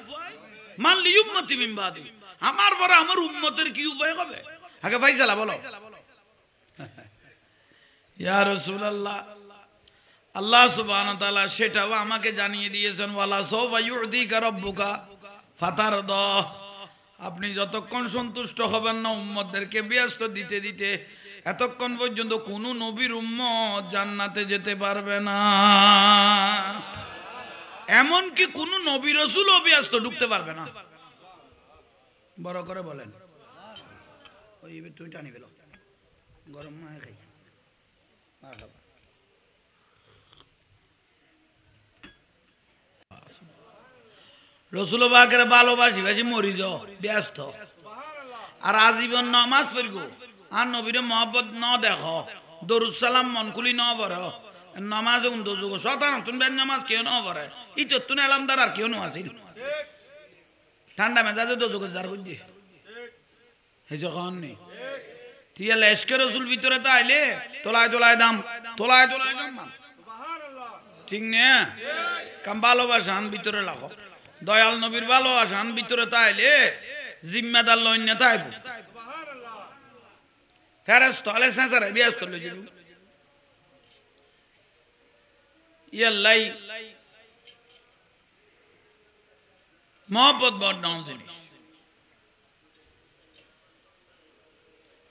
মান লিউম্মতি মিন বাদি আমার বড় আমার উম্মতের কি উপায় হবে আগে ফাইসালা বলো ইয়া রাসূলুল্লাহ আল্লাহ সুবহানাহু ওয়া তাআলা সেটাও আমাকে জানিয়ে দিয়েছেন ওয়ালা সাওফা ইউতিকা রাব্বুকা ফাতারদা আপনি যতক্ষণ সন্তুষ্ট হবেন না উম্মতদেরকে ব্যস্ত দিতে দিতে এতক্ষণ পর্যন্ত কোন নবীর উম্মত জান্নাতে যেতে পারবে না এমন কি কোন নবী রাসূলও ব্যস্ত ঢুকতে পারবে না বড় করে বলেন ওই তুই টানি ফেলো গরম মায় খাই মারহাবা রাসূল পাকের ভালোবাসি বাসি মরি যাও ব্যস্ত আর আজীবন নামাজ পড়গো আর নবীর মহব্বত ন দেখো দরুদ সালাম মন খুলি ন পড়ো নামাজ দোজগো শতান তুমি বেন নামাজ কেউ ন পড়ে ইতো তুমি আলামদার আর কেউ ন আসিল ঠান্ডা মেজাজে দোজগো যার বুঝি এই যখন নেই তিয়া লেশকে রসুল ভিতরে তো আইলে তোলায় তোলায় দাম তোলায় তোলায় দাম ঠিক নে কাম ভালোবাসান ভিতরে লাখো দয়াল নবীর ভালোবাসান ভিতরে তো আইলে জিম্মেদার লইন না তাইব ফেরেশতা আলে সেন্সার বিয়াস তো লইজু ইয়াল্লাই মহব্বত বড় জিনিস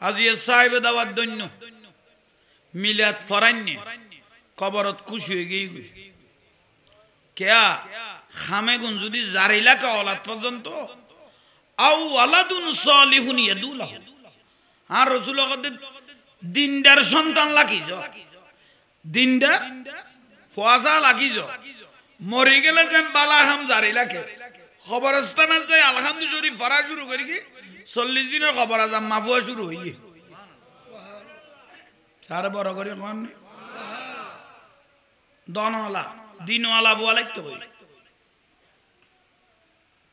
আজিয়ে সাহেব দাওয়াত দন্য মিলাদ ফরান্নে কবরত খুশি হয়ে গই কেয়া খামে গুন যদি জারিলাকে ওলাদ পর্যন্ত আও ওয়ালাদুন সালিহুন ইয়াদুলাহু আর রাসূল কদের দিনদার সন্তান লাগিজ দিনদার ফওয়াজা লাগিজ মরি গেলে যেন বালাহাম জারিলাকে খবরস্থানে যাই আলহামদুলিল্লাহ ফরা শুরু করি কি 40 দিনের খবর আজাম মাফুয়া শুরু হইয়ে সারা বড় করে কোন দনওয়ালা দিনওয়ালা বুয়া লাগতে হই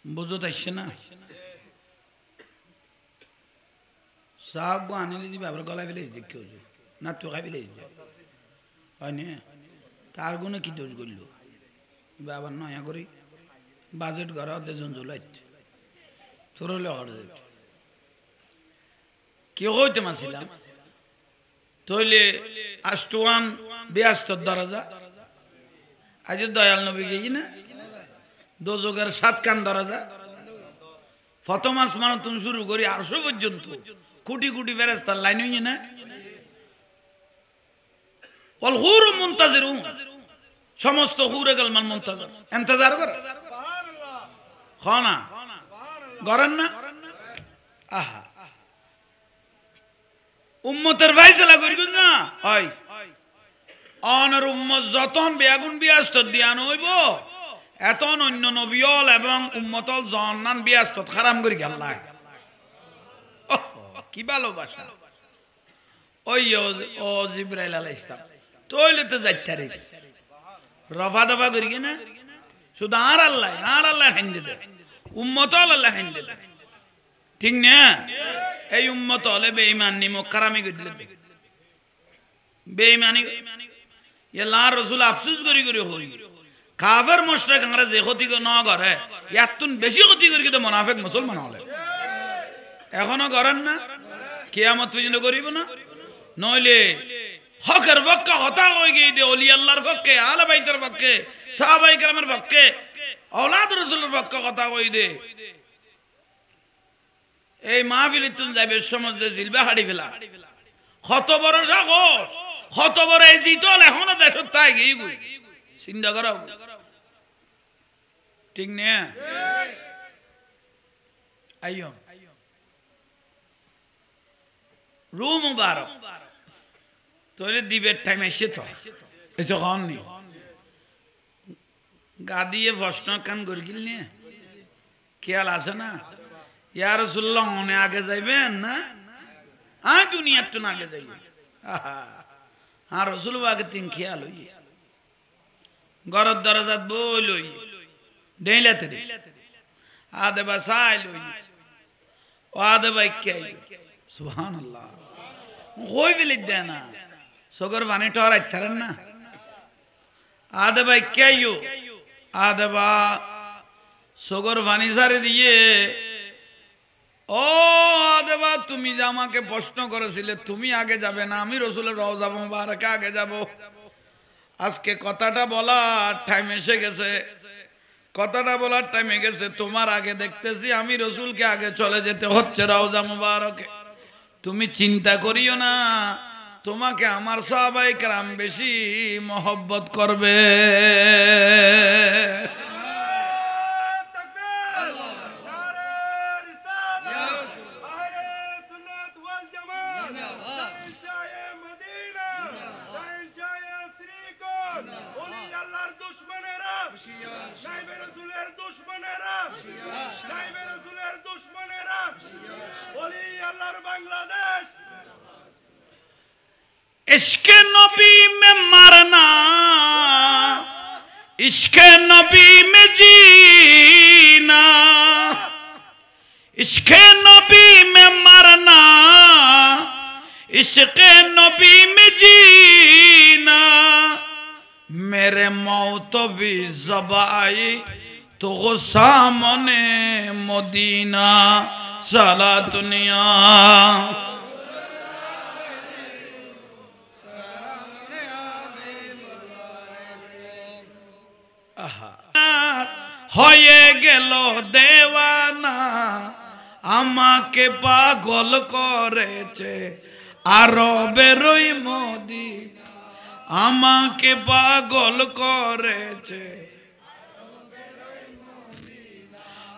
বুঝো তাইছে না সাগ আনিলে দিবে আবার গলা ফেলে দেখি হইছে না তো খাই ফেলে হয় না তার গুণে কি দোষ করলো বাবার নয়া করি বাজেট ঘর দেজন জুলাইত তোর হলে হরে যেত কেউ হইতে মাছিলাম তইলে আষ্টওয়ান 72 দরজা আজ দয়াল নবী গেছি না দোজকের 7 কান দরজা প্রথম আসমান তুমি শুরু করি আরশ পর্যন্ত কোটি কোটি ফেরেশতার লাইন হইছে না ওয়াল হুর মুনতাজিরুন সমস্ত হুরে গালমান মুনতাজির ইন্তজার করে সুবহানাল্লাহ খানা করেন না আহা উম্মতের ফায়সালা করিগুন না হয় অনর উম্মত যতন বেগুন বিয়াস্ত দিয়ান হইব এতন অন্য নবিয়ল এবং উম্মতল জান্নান বিয়াস্ত হারাম করি আল্লাহ কি ভালোবাসা ওই ও জিবরাইল আলাইহিস সালাম তোইলে তো যাইতারে রফা দফা করি না শুধু আর আল্লাহ হিন্দে দে উম্মতল আল্লাহ হিন্দে দে ঠিক না এই উম্মত হলে বেঈমান নিমক কারামি করে দিলে বেঈমানি আল্লাহ রাসূল আফসোস করি হই কাফের মুশরিক আমরা যে ক্ষতি না করে এতন বেশি ক্ষতি করি কিন্তু মুনাফিক মুসলমান হলে এখনো করেন না কিয়ামত পর্যন্ত করিব না নইলে হকের পক্ষে হতা হয়ে গিয়ে দে ওলি আল্লাহর পক্ষে আলে বাইতের পক্ষে সাহাবায়ে কেরামের পক্ষে আওলাদ রাসূলের পক্ষে কথা কই দে এই মাহফিলে তুন যাবে সমাজে জিলবা হাড়ি ফেলা কত বড় সাহস কত বড় এই জিতল এখনো দেখো তাই গই চিন্তা করো ঠিক না আইয়ো রু মুবারক তোরে দিবের টাইম এসে তো এসে কন নি গাদিয়ে প্রশ্ন কান গরগিল নিয়ে খেয়াল আছে না ইয়া রাসূলুল্লাহ মনে আগে যাইবেন না দুনিয়ার তো আগে যাইবেন হ্যাঁ রাসূল আগে তিন খেয়াল হই গরদ দরজাত বই লই দেইলাতে দে আদে বাসাই লই ও আদে বাইকে সুবহানাল্লাহ কই বিলে দেনা সগর বানে টর আইতারেন না আদে বাইকে আইও আদে বা সগর বানি সারে দিয়ে ও আদেবা তুমি যে আমাকে প্রশ্ন করেছিলে তুমি আগে যাবে না আমি রাসূলের রওজা মুবারকে আগে যাব আজকে কথাটা বলার টাইম এসে গেছে কথাটা বলার টাইমে গেছে তোমার আগে দেখতেছি আমি রাসূলকে আগে চলে যেতে হচ্ছে রওজা মুবারকে তুমি চিন্তা করিও না তোমাকে আমার সাহাবায়ে কেরাম বেশি মহব্বত করবে इश्क़ नबी में मरना इश्क़ नबी में जीना इश्क़ नबी में मरना इश्क़ नबी में जीना मेरे मौत भी ज़बाई तो सामने मदीना साला दुनिया হয়ে গেল দেওয়ানা আমাকে পাগল করেছে আরবের ওই মদিনা আমাকে পাগল করেছে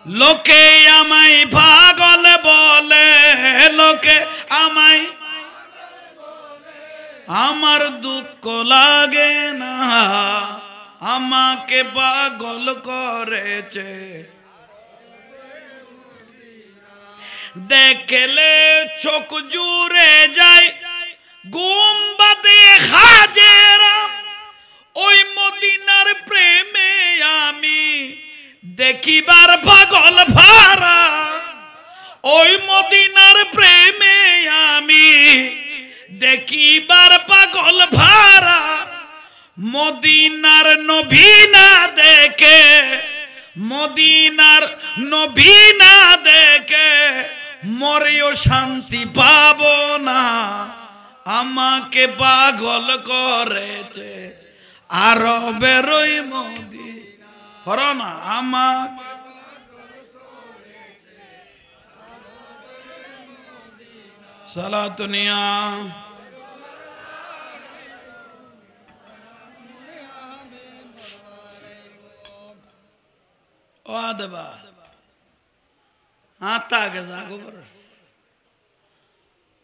লোকে আমায় পাগল বলে লোকে আমায় আমার দুঃখ লাগে না আমাকে পাগল করেছে দেখলে চোখ জুড়ে যায় গুম্বাদে হাজেরা ওই মদিনার প্রেমে আমি দেখিবার পাগল ভারা ওই মদিনার প্রেমে আমি দেখিবার পাগল ভারা মদিনার নবী না দেখে মদিনার নবী না দেখে মরেও শান্তি পাবো না আমাকে পাগল করেছে আরবের ওই মদিনা ফরনা আমাকে সালাতুনিয়া ও আদবা আতাকে জাগো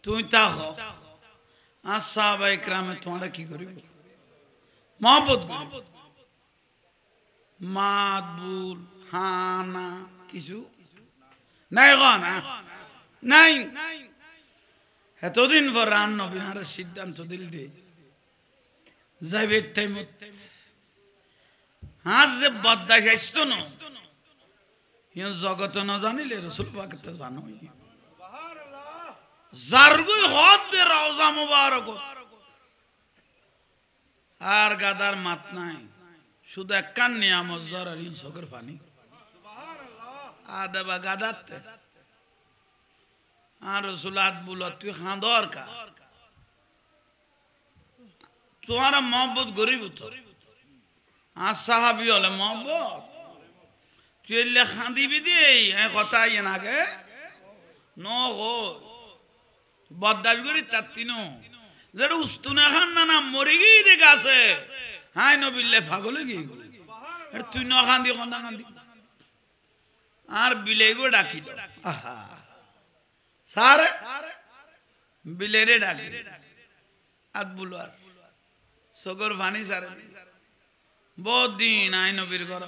তুই তাকো আর সাহাবায়ে কেরামে তোমরা কি করিব মহব্বত করিব মাদবুল হানা কিছু নাই গানা নাই এতদিন পর রান নবী আর সিদ্ধান্ত দিল দে যাইবে টাইম আজ যে বদ্দাস আসতো না ইন জগত না জানিলে রাসূল পাক তো জানো জারগুই হদ দে রওজা মুবারক আর গাদার মাত নাই শুধু একখান নিয়ামত জ্বর আর চোখের পানি আদবা গাদাতে আর রাসূল আদ বুলা তুই খাঁদর কা তোমারা মহব্বত গরিব তো আর সাহাবি হলে মহব্বত তুই খাঁদিবি দিই কথা ইয়ে আগে ন গো বদাবি করি তার তিনো যেটা উস্তুনা খান না না মরে গিয়ে দেখে আছে হাই নবিল্লে ফাগলে গিয়ে তুই ন খান্দি কন্দা খান্দি আর বিলে গো ডাকি আহা সারে বিলেরে ডাকি আদ বুলার সগর ফানি সারে বহুত দিন আই নবীর ঘর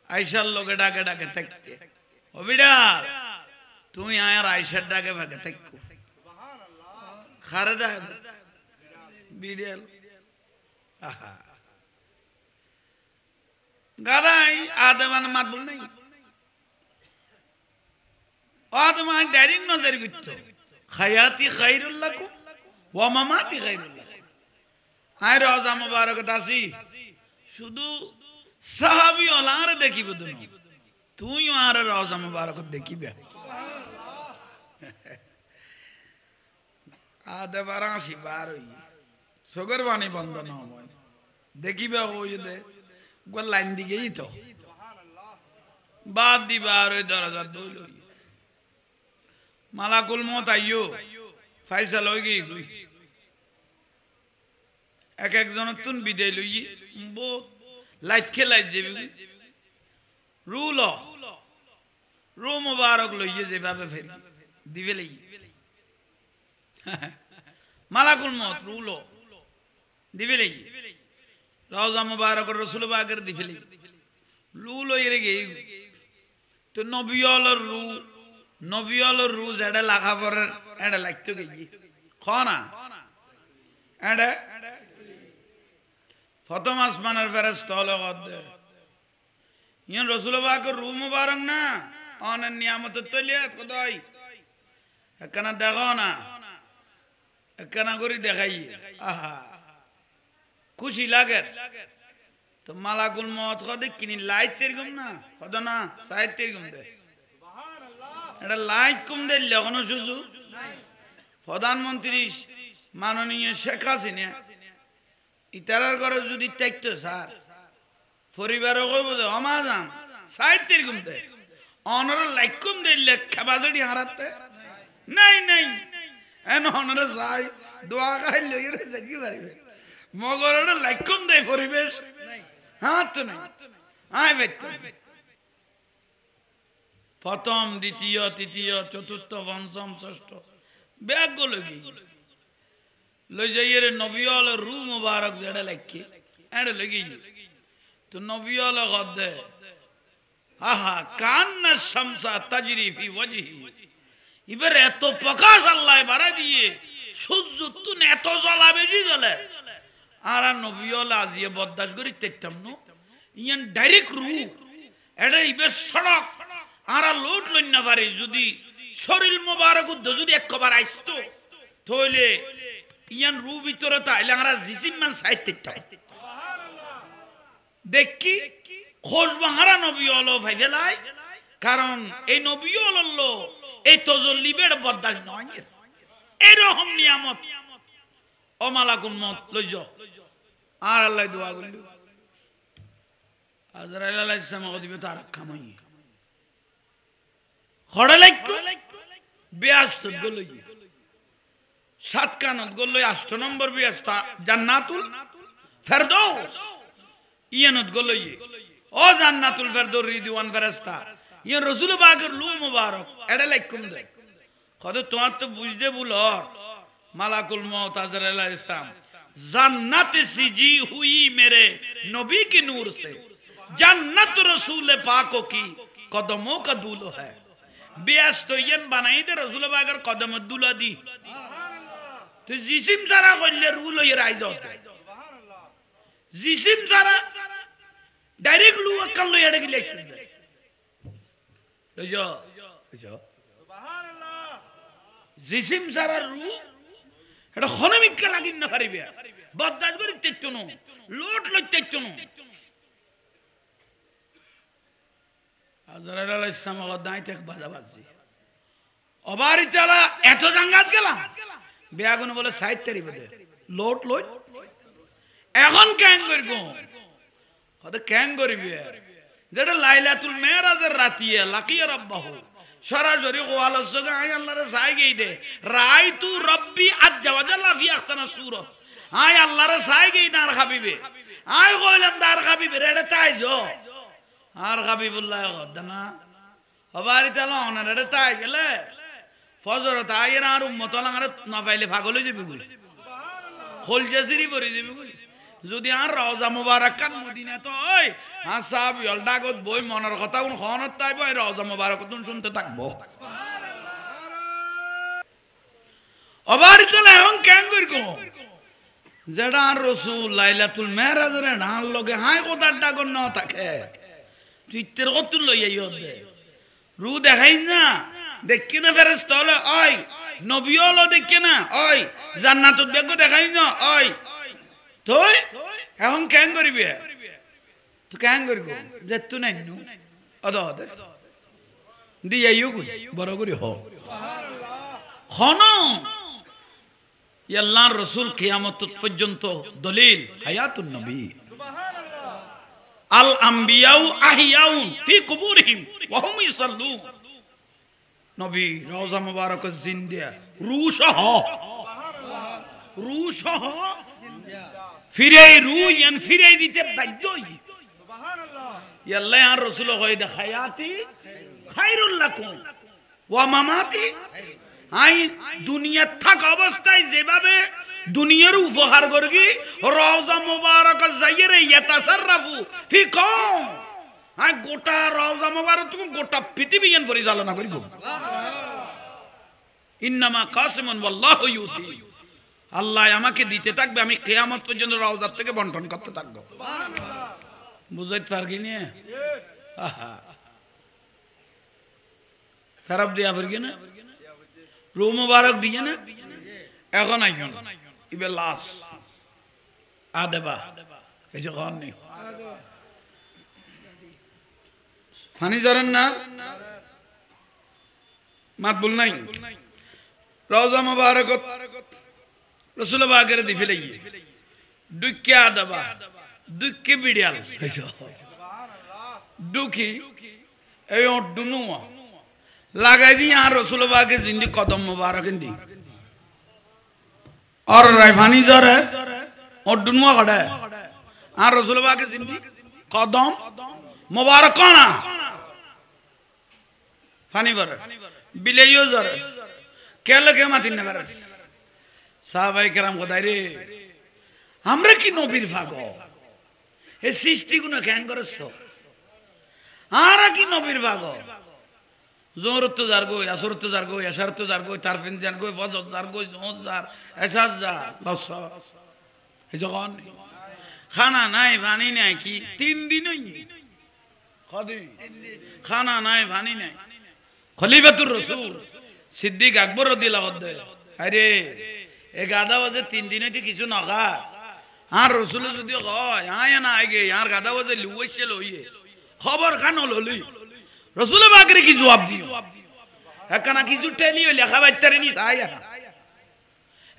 আইসার লোকে ডাকে ডাকে থাকতে ও বিড়াল তুমি আয়ার আইসার ডাকে ভাগে থাকো খারে দেখ বিড়াল আহা গাদাই আদমান মাতবুল নাই আদমান ডাইরেক্ট নজর করতে হায়াতি খায়রুল লাকুম ওয়া মামাতি খায়রুল লাকুম আয় রওজা মুবারক দাসি শুধু সাহাবী ওলারে দেখিব দুনো তুইও আর রওজা মুবারক দেখিবে আদে বারাসি বার হই সগর বাণী বন্ধ না হয় দেখিবে ওই দে গো লাইন দিকেই তো বাদ দিবার ওই দরজা দইল মালাকুল মত আইয়ো ফাইসাল হই গই এক একজন তুন বিদায় লই বহুত লাইট খেলাই যাবে রুল রু মুবারক লইয়ে যেভাবে ফেরি দিবে লই মালাকুল মত রুল দিবে লই রওজা মুবারক রাসূল পাকের দিবে লই রুল এরে গে তো নবিয়লর রু যেটা লাগা পরে এটা লাগতো গই খানা এটা প্রথম আসমানের ফেরেশতা হলো গদে ইয়ান রাসূল পাকের রু মুবারক না অনেক নিয়ামতের তলিয়াত খোদাই একখানা দেখো না একখানা করে দেখাই আহা খুশি লাগে তো মালাকুল মত কদে কিনি লাইট তেরকম না কদ না সাইড তেরকম দে এটা লাইট কম দে লখনো সুজু প্রধানমন্ত্রী মাননীয় শেখ হাসিনা ইতারার ঘরে যদি থাকতো স্যার পরিবারও কইব যে অমাজাম সাইড তেরকম দে অনর লাইক কম দে লেখা বাজড়ি হারাতে নাই নাই এন অনর সাই দোয়া খাই লইয়ে যাইতে পারিবে মগরটা লাইক কম দে পরিবেশ হ্যাঁ তো নাই আয় বেত প্রথম দ্বিতীয় তৃতীয় চতুর্থ পঞ্চম ষষ্ঠ ব্যাগ গুলো কি লই যাইয়ে রে নবিয়ল রু মুবারক যেটা লাইকি এড়ে লাগি তো নবিয়ল গদে আহা কান্না শামসা তাজরি ফি ওয়াজহি এবার এত প্রকাশ আল্লাহ বাড়া দিয়ে সূর্য তুন এত জ্বলাবে জি জ্বলে আর নবিয়ল আজিয়ে বদাস করি তেতাম নো ইয়ান ডাইরেক্ট রু এটা ইবে সড়ক আর লোট লইন না পারে যদি শরীর মোবারক যদি একবার আইতো তাহলে ইয়ান রু ভিতরে তাইলে আমরা জিসিম মান সাইড তেতাম দেখি খোঁজ বাহারা নবিয়ল ভাইবেলাই কারণ এই নবিয়ল এই তজল্লিবের বদাস নয় এরকম নিয়ামত ও মালাকুল মউত লই যাও আর আল্লাহ দোয়া করল আজরাইল আলাইহিস সালাম কদিবে তার কামাই খড়ে লাইক বেয়াস্ত গলই সাত কানত গলই 8 নম্বর বেয়াস্ত জান্নাতুল ফেরদৌস ইয়ানত গলই ও জান্নাতুল ফেরদৌস রিদওয়ান ফেরেশতা ইয়া রাসূল পাকের লু মুবারক এডা লাইকুম দে কত তোমার তো বুঝতে ভুল মালাকুল মউত আজরাইল আলাইহিস সালাম जन्नत सिजी हुई मेरे नबी की नूर से जन्नत रसूल पाकों की कदमों का दूल्हा है बेस तो ये बनाई दे रसूल पाक का कदम दूल्हा दी तो जिस्म सारा कोल्ले रूल ये राइज होता है जिस्म सारा डायरेक्ट लू अकल लो येड़े की लेक्चर दे तो जो सुभान अल्लाह जिस्म सारा रू এটা খনমিক্কা লাগিন না পারিবে বদদাজ বলি তেচুনো লোট লই তেচুনো আজরাইল আলাইহিস সালাম গদাই tek বাজা বাজছি অবারি চালা এত জাঙ্গাত গেলাম বেয়াগুন বলে সাইড তারি বলে লোট লই এখন কেন করব কত কেন করিবে যেটা লাইলাতুল মেরাজের রাতিয়া লাকিয়া রাব্বাহু সরাসরি ওয়ালাস সগা আয় আল্লাহর সাই গই দে রাইতু রব্বি আজ্জা ওয়াজাল্লা ফি আহসানা সূরা আয় আল্লাহর সাই গই দার হাবিবে আয় কইলাম দার হাবিবে রেডা তাই যো আর হাবিবুল্লাহ গদনা হবারি তালা ওনা রেডা তাই গেলে ফজর তাইর আর উম্মত লাঙার না পাইলে পাগল হয়ে যাবে কই সুবহানাল্লাহ খোল জাসিরি পড়ে যাবে কই যদি আর রওজা মুবারক কান মদিনা তো ওই হাসাব ইলডাগত বই মনের কথা কোন খনত তাইব এই রওজা মুবারক তুন শুনতে থাকবো সুবহানাল্লাহ আবার চলে এখন কেন করব যেটা আর রাসূল লাইলাতুল মেরাজের নাল লগে হাই কথার ডাগন না থাকে তুইতের কত লই আইও দে রু দেখাই না দেখি না ফেরেশতা হলো ওই নবী হলো দেখি না ওই জান্নাতুত বেগ দেখাই না ওই তুই এখন কেন করিবি তুই কেন করবি যে তুই নাই নু অদ দিয়ে কই বড় করি হ খন আল্লাহর রাসূল কিয়ামত পর্যন্ত দলিল হায়াতুন নবী সুবহানাল্লাহ আল আমবিয়াউ আহিয়াউন ফি কুবুরহিম ওয়া হুম ইসাল্লুন নবী রওজা মুবারক জিন্দা রূহ সুবহানাল্লাহ রূহ ফিরে রুয়ান ফিরে দিতে বাধ্য সুবহানাল্লাহ আল্লাহ আর রাসূল কইদা হায়াতি খায়রুল লাকুম ওয়া মামাতি আই দুনিয়া থাক অবস্থায় যেভাবে দুনিয়ার উপহার করবি রওজা মুবারক যাইরে ইয়াতাসাররাফু ফি কওম আই গোটা রওজা মুবারক তুমি গোটা পৃথিবীয়ান পরিচালনা করি সুবহানাল্লাহ ইন্নামা কাসিমুন ওয়াল্লাহু ইউতি আল্লাহ আমাকে দিতে থাকবে আমি কিয়ামত পর্যন্ত রওজা থেকে বন্টন করতে থাকব সুবহানাল্লাহ বুঝাইতে পারগি না আহা খারাপ দিয়া পারগি না রু মুবারক দিয়ে না এখন আইন ইবে লাস আদেবা এই যে কোন নেই ফানি জরেন না মাত বল নাই রওজা মুবারক রাসূল পাকের দি ফেলাই দুঃখে আদেবা দুঃখে বিড়াল সুবহানাল্লাহ দুঃখী এই অডুনুয়া লাগাই দি আর রাসূল পাকের জিন্দি কদম মুবারক দি और राइफानी जर है और डुनुआ खड़ा है आर रसूल पाक की जिंदगी कदम मुबारक कौन फानी बर बिलेयो जर क्या लगे मातिन ने बर साहबाई करम खुदाई रे हमरे की नबीर भागो हे सृष्टि गुना कैन करसो आरा की नबीर भागो जोरत जारगो यासरत जारगो याशरत जारगो तारफिन जारगो वजत जारगो जोत जार ऐसा जा लस हे जगन खाना নাই পানি নাই কি 3 দিন হই কদিন খানা নাই পানি নাই খলিফাতুর রাসূল সিদ্দিক আকবর রাদিয়াল্লাহু আনহু আরে এ গাদা ওজে 3 দিন হইতে কিছু না খা আর রাসূল যদি কয় আয় না আগে আর গাদা ওজে লুইছে লইয়ে খবর কান ললি रसूल बाकरे की जवाब दियो हकना की जुटेली লেখা বাইতারে নি সায়া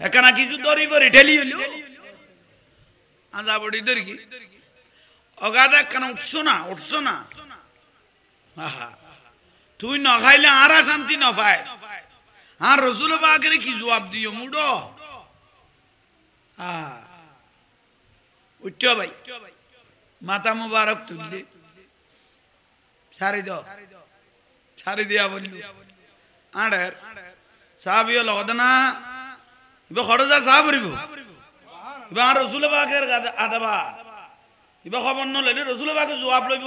এখানে কিছু দড়ি পরে ঠেলি হইল আজা বড়ি দড়ি কি অগাধা কেন উঠছো না আহা তুই ন খাইলে আর শান্তি ন পায় আর রসুল পাকের কি জবাব দিও মুডো উঠছো ভাই মাথা মুবারক তুললে ছাড়ি দিয়া বলল আড়ের সাহাবিও লগত না ইবা খরচা সাহ ভরিব ইবা আর রসুল পাকের আদাবা ইবা খবর নলে রসুল পাকে জবাব লইব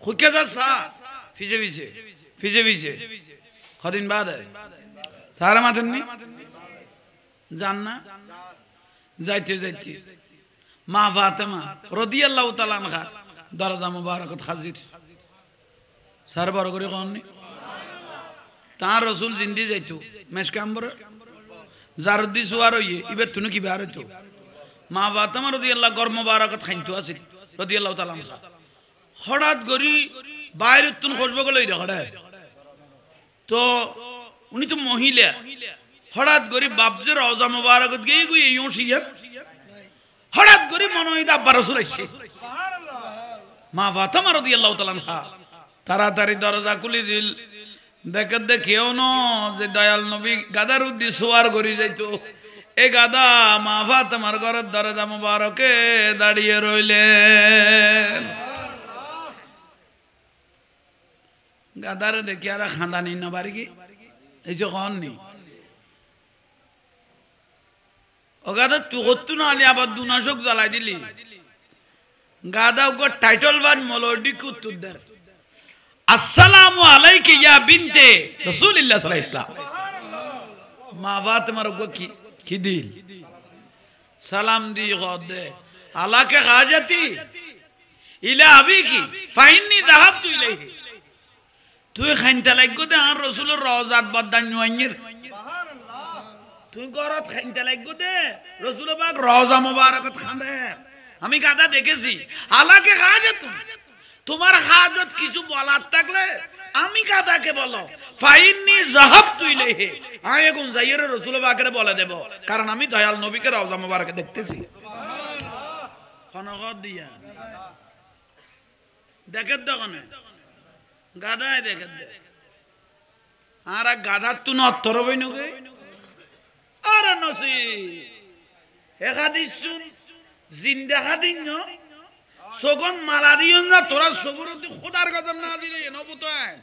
খুকে যা সাহ ফিজে কদিন বাদ সারা মাথেন নি জান না যাইতে মা ফাতেমা রাদিয়াল্লাহু তাআলা আনহা দরজা মুবারকত হাজির সার বড় করে কোননি তার রসুল জিন্দি যাইতো মেশকাম্বর জারুদ্দি সুয়ার হইয়ে ইবে তুনু কি বার হইতো মা ফাতেমা রাদিয়াল্লাহু গর মুবারকত খাইতো আছে রাদিয়াল্লাহু তাআলা আনহা হঠাৎ গরি বাইরে তুন খসব গেল তো উনি তো মহিলা হঠাৎ গরি বাপজের রওজা মুবারকত গিয়ে গিয়ে ইউসিয়ার হঠাৎ গরি মনে হয় আব্বা রাসূল আইছে মা ফাতেমা রাদিয়াল্লাহু তাআলা আনহা তাড়াতাড়ি দরজা খুলে দিল দেখেও ন যে দয়াল নবী গাদার উদ্দি সোয়ার গড়ি যাইতো এ গাদা মা ফাতেমার ঘরের দরজা মুবারকে দাঁড়িয়ে রইলেন গাদারে দেখি আর খাঁদানি না বাড়ি কি এই যে কন নি ও গাদা তুই না আলি আবার দুনাশক জ্বালাই দিলি গাদা ওকে টাইটল বাদ মলডি কুত্তুর দের আসসালামু আলাইকা ইয়া বিনতে রাসূলুল্লাহ সাল্লাল্লাহু আলাইহি ওয়াসাল্লাম মা ফাতেমার ওকে কি দিল সালাম দি গদে আলাকে হাজাতি ইলা আবিকি ফাইন্নি যাহাবতু ইলাইহি তুই খাইনতা লাগগো দে আর রাসূলের রওজাত বদান নয়নির তুই গরত খাইনতা লাগগো দে রাসূল পাক রওজা মুবারকত খান্দে আমি গাদা দেখেছি আলাকে হাজাতু তোমার হাজত কিছু বলার থাকলে আমি গাদাকে বলো ফাইন্নি যাহাবতু ইলাইহি আমি এখন যাইয়ে রাসূল পাকের বলে দেব কারণ আমি দয়াল নবীকে রওজা মুবারকে দেখতেছি সুবহানাল্লাহ খনগত দিয়া দেখেন দোকানে গাদায় দেখেন আর গাদার তু নত্তর বইন গে আর নসি একাদিস শুন জিন্দা হাদিন সগন মালা দিও না তোরা সগরতি খোদার গজব না দিলে নবুতায়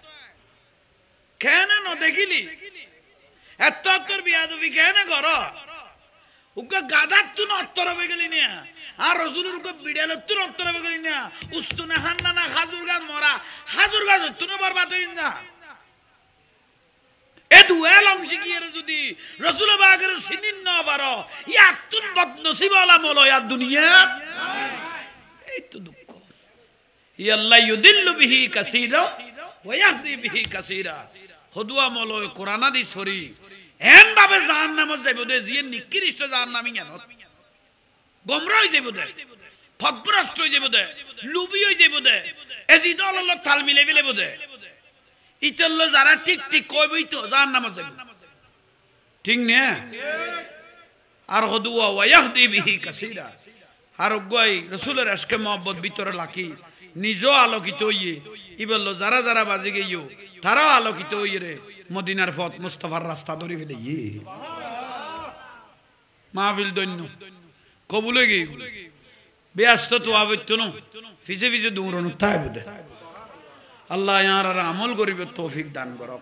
কেন ন দেখিলি এত তোর বিয়াদবি কেন কর উকে গাদার তু নত্তর হয়ে গেলি না আর রাসূলের উকে বিড়াল তু নত্তর হয়ে গেলি না উস্তুনে হান্না না খাজুর গাছ মরা খাজুর গাছ তুই বরবাদ হইন না এ দুয়েল অংশী গিয়ে যদি রাসূল পাকের সিনিন না পারো ইয়া তুন বদনসিব ওয়ালা মলো ইয়া দুনিয়া এই তো দুঃখ ইয়াল্লাহ ইউদিল্লু বিহি কাসীরা ওয়া ইয়াহদি বিহি কাসীরা খদুয়া মলো কোরআন হাদিস সরি এন ভাবে জাহান্নামে যাইব দে জিয়ে নিকৃষ্ট জাহান্নামী জানো গোমরা হই যাইব দে ফদভ্রষ্ট হই যাইব দে লুবি হই যাইব দে এজি দলল তাল মিলে যাইব দে ইতল্ল যারা ঠিক ঠিক কইবই তো জাহান্নামে যাইব ঠিক না আর খদুয়া ওয়া ইয়াহদি বিহি কাসীরা আর গয় রাসূলের আশকে mohabbat ভিতরে লাকি নিজও আলোকিত হইয়ে ইবল যারা যারা বাজে গইও তারাও আলোকিত হইয়ে রে মদিনার পথ মুস্তাফার রাস্তা ধরে ফেলে মাহফিল দৈন্য কবুলে গই ব্যস্ত তো আবত্তনো ফিজে ফিজে দূরন তাই বুদে আল্লাহ ইয়ার আমল করিবে তৌফিক দান করক।